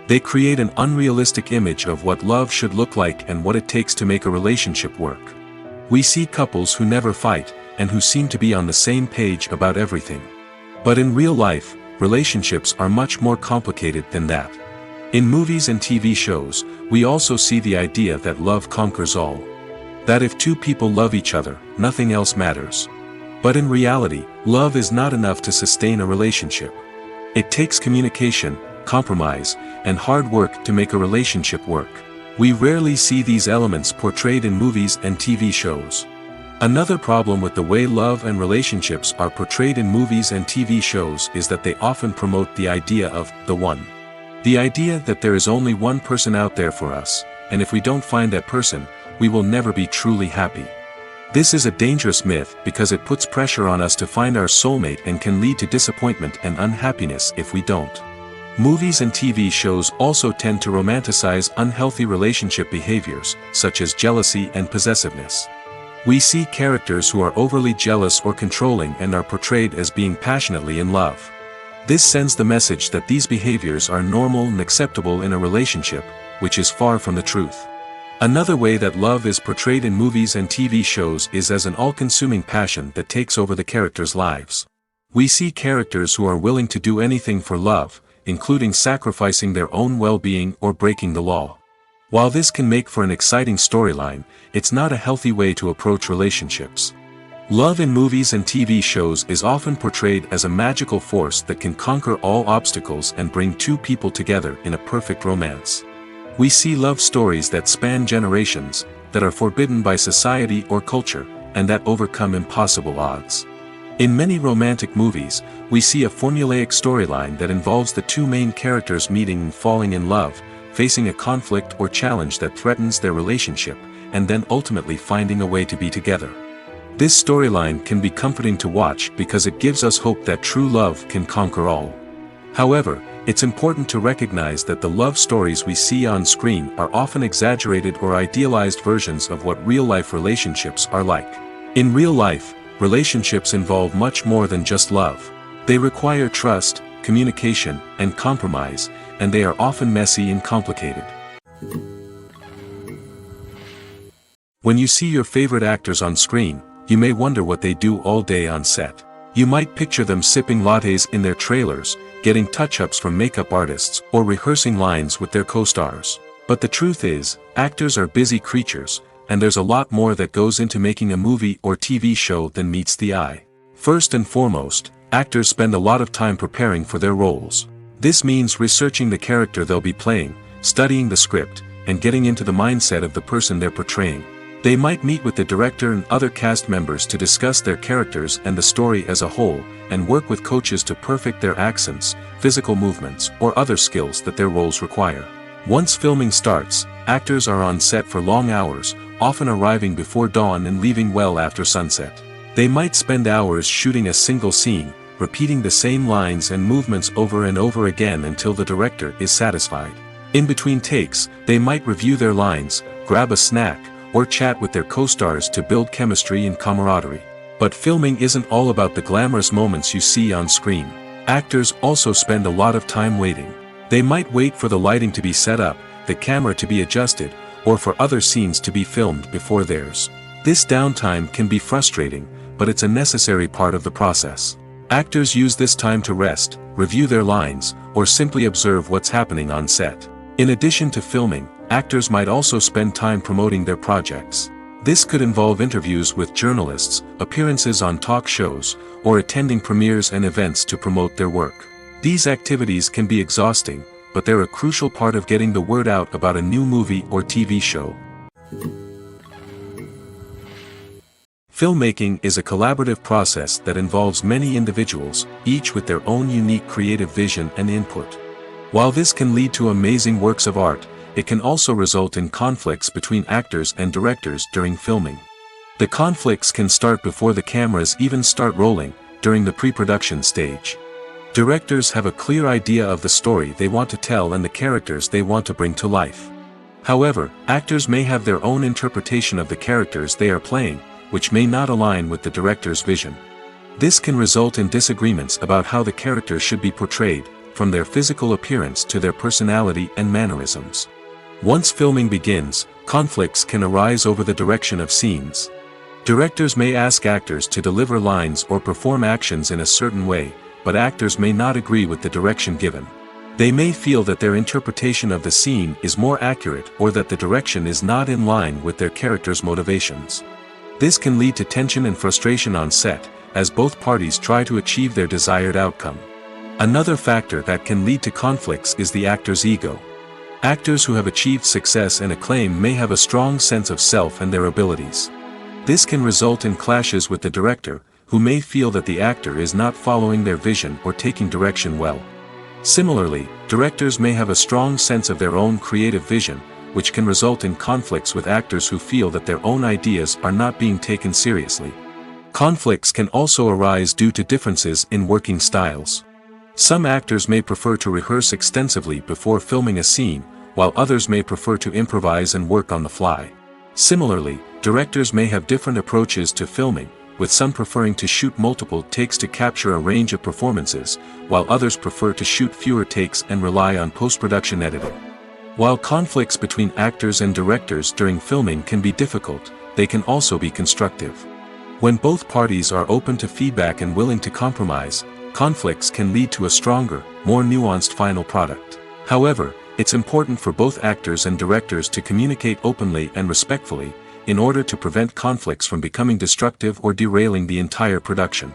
They create an unrealistic image of what love should look like and what it takes to make a relationship work. We see couples who never fight, and who seem to be on the same page about everything. But in real life, relationships are much more complicated than that. In movies and TV shows, we also see the idea that love conquers all. That if two people love each other, nothing else matters. But in reality, love is not enough to sustain a relationship. It takes communication, compromise, and hard work to make a relationship work. We rarely see these elements portrayed in movies and TV shows. Another problem with the way love and relationships are portrayed in movies and TV shows is that they often promote the idea of the one. The idea that there is only one person out there for us, and if we don't find that person, we will never be truly happy. This is a dangerous myth because it puts pressure on us to find our soulmate and can lead to disappointment and unhappiness if we don't. Movies and TV shows also tend to romanticize unhealthy relationship behaviors, such as jealousy and possessiveness. We see characters who are overly jealous or controlling and are portrayed as being passionately in love. This sends the message that these behaviors are normal and acceptable in a relationship, which is far from the truth. Another way that love is portrayed in movies and TV shows is as an all-consuming passion that takes over the characters' lives. We see characters who are willing to do anything for love, including sacrificing their own well-being or breaking the law. While this can make for an exciting storyline, it's not a healthy way to approach relationships. Love in movies and TV shows is often portrayed as a magical force that can conquer all obstacles and bring two people together in a perfect romance. We see love stories that span generations, that are forbidden by society or culture, and that overcome impossible odds. In many romantic movies, we see a formulaic storyline that involves the two main characters meeting and falling in love, facing a conflict or challenge that threatens their relationship, and then ultimately finding a way to be together. This storyline can be comforting to watch because it gives us hope that true love can conquer all. However, it's important to recognize that the love stories we see on screen are often exaggerated or idealized versions of what real-life relationships are like. In real life, relationships involve much more than just love. They require trust, communication, and compromise, and they are often messy and complicated. When you see your favorite actors on screen, you may wonder what they do all day on set. You might picture them sipping lattes in their trailers, getting touch-ups from makeup artists, or rehearsing lines with their co-stars. But the truth is, actors are busy creatures, and there's a lot more that goes into making a movie or TV show than meets the eye. First and foremost, actors spend a lot of time preparing for their roles. This means researching the character they'll be playing, studying the script, and getting into the mindset of the person they're portraying. They might meet with the director and other cast members to discuss their characters and the story as a whole, and work with coaches to perfect their accents, physical movements, or other skills that their roles require. Once filming starts, actors are on set for long hours, often arriving before dawn and leaving well after sunset. They might spend hours shooting a single scene, repeating the same lines and movements over and over again until the director is satisfied. In between takes, they might review their lines, grab a snack, or chat with their co-stars to build chemistry and camaraderie. But filming isn't all about the glamorous moments you see on screen. Actors also spend a lot of time waiting. They might wait for the lighting to be set up, the camera to be adjusted, or for other scenes to be filmed before theirs. This downtime can be frustrating, but it's a necessary part of the process. Actors use this time to rest, review their lines, or simply observe what's happening on set. In addition to filming, actors might also spend time promoting their projects. This could involve interviews with journalists, appearances on talk shows, or attending premieres and events to promote their work. These activities can be exhausting, but they're a crucial part of getting the word out about a new movie or TV show. Filmmaking is a collaborative process that involves many individuals, each with their own unique creative vision and input. While this can lead to amazing works of art, it can also result in conflicts between actors and directors during filming. The conflicts can start before the cameras even start rolling, during the pre-production stage. Directors have a clear idea of the story they want to tell and the characters they want to bring to life. However, actors may have their own interpretation of the characters they are playing, which may not align with the director's vision. This can result in disagreements about how the characters should be portrayed, from their physical appearance to their personality and mannerisms. Once filming begins, conflicts can arise over the direction of scenes. Directors may ask actors to deliver lines or perform actions in a certain way, but actors may not agree with the direction given. They may feel that their interpretation of the scene is more accurate or that the direction is not in line with their character's motivations. This can lead to tension and frustration on set, as both parties try to achieve their desired outcome. Another factor that can lead to conflicts is the actor's ego. Actors who have achieved success and acclaim may have a strong sense of self and their abilities. This can result in clashes with the director, who may feel that the actor is not following their vision or taking direction well. Similarly, directors may have a strong sense of their own creative vision, which can result in conflicts with actors who feel that their own ideas are not being taken seriously. Conflicts can also arise due to differences in working styles. Some actors may prefer to rehearse extensively before filming a scene, while others may prefer to improvise and work on the fly. Similarly, directors may have different approaches to filming, with some preferring to shoot multiple takes to capture a range of performances, while others prefer to shoot fewer takes and rely on post-production editing. While conflicts between actors and directors during filming can be difficult, they can also be constructive. When both parties are open to feedback and willing to compromise, conflicts can lead to a stronger, more nuanced final product. However, it's important for both actors and directors to communicate openly and respectfully, in order to prevent conflicts from becoming destructive or derailing the entire production.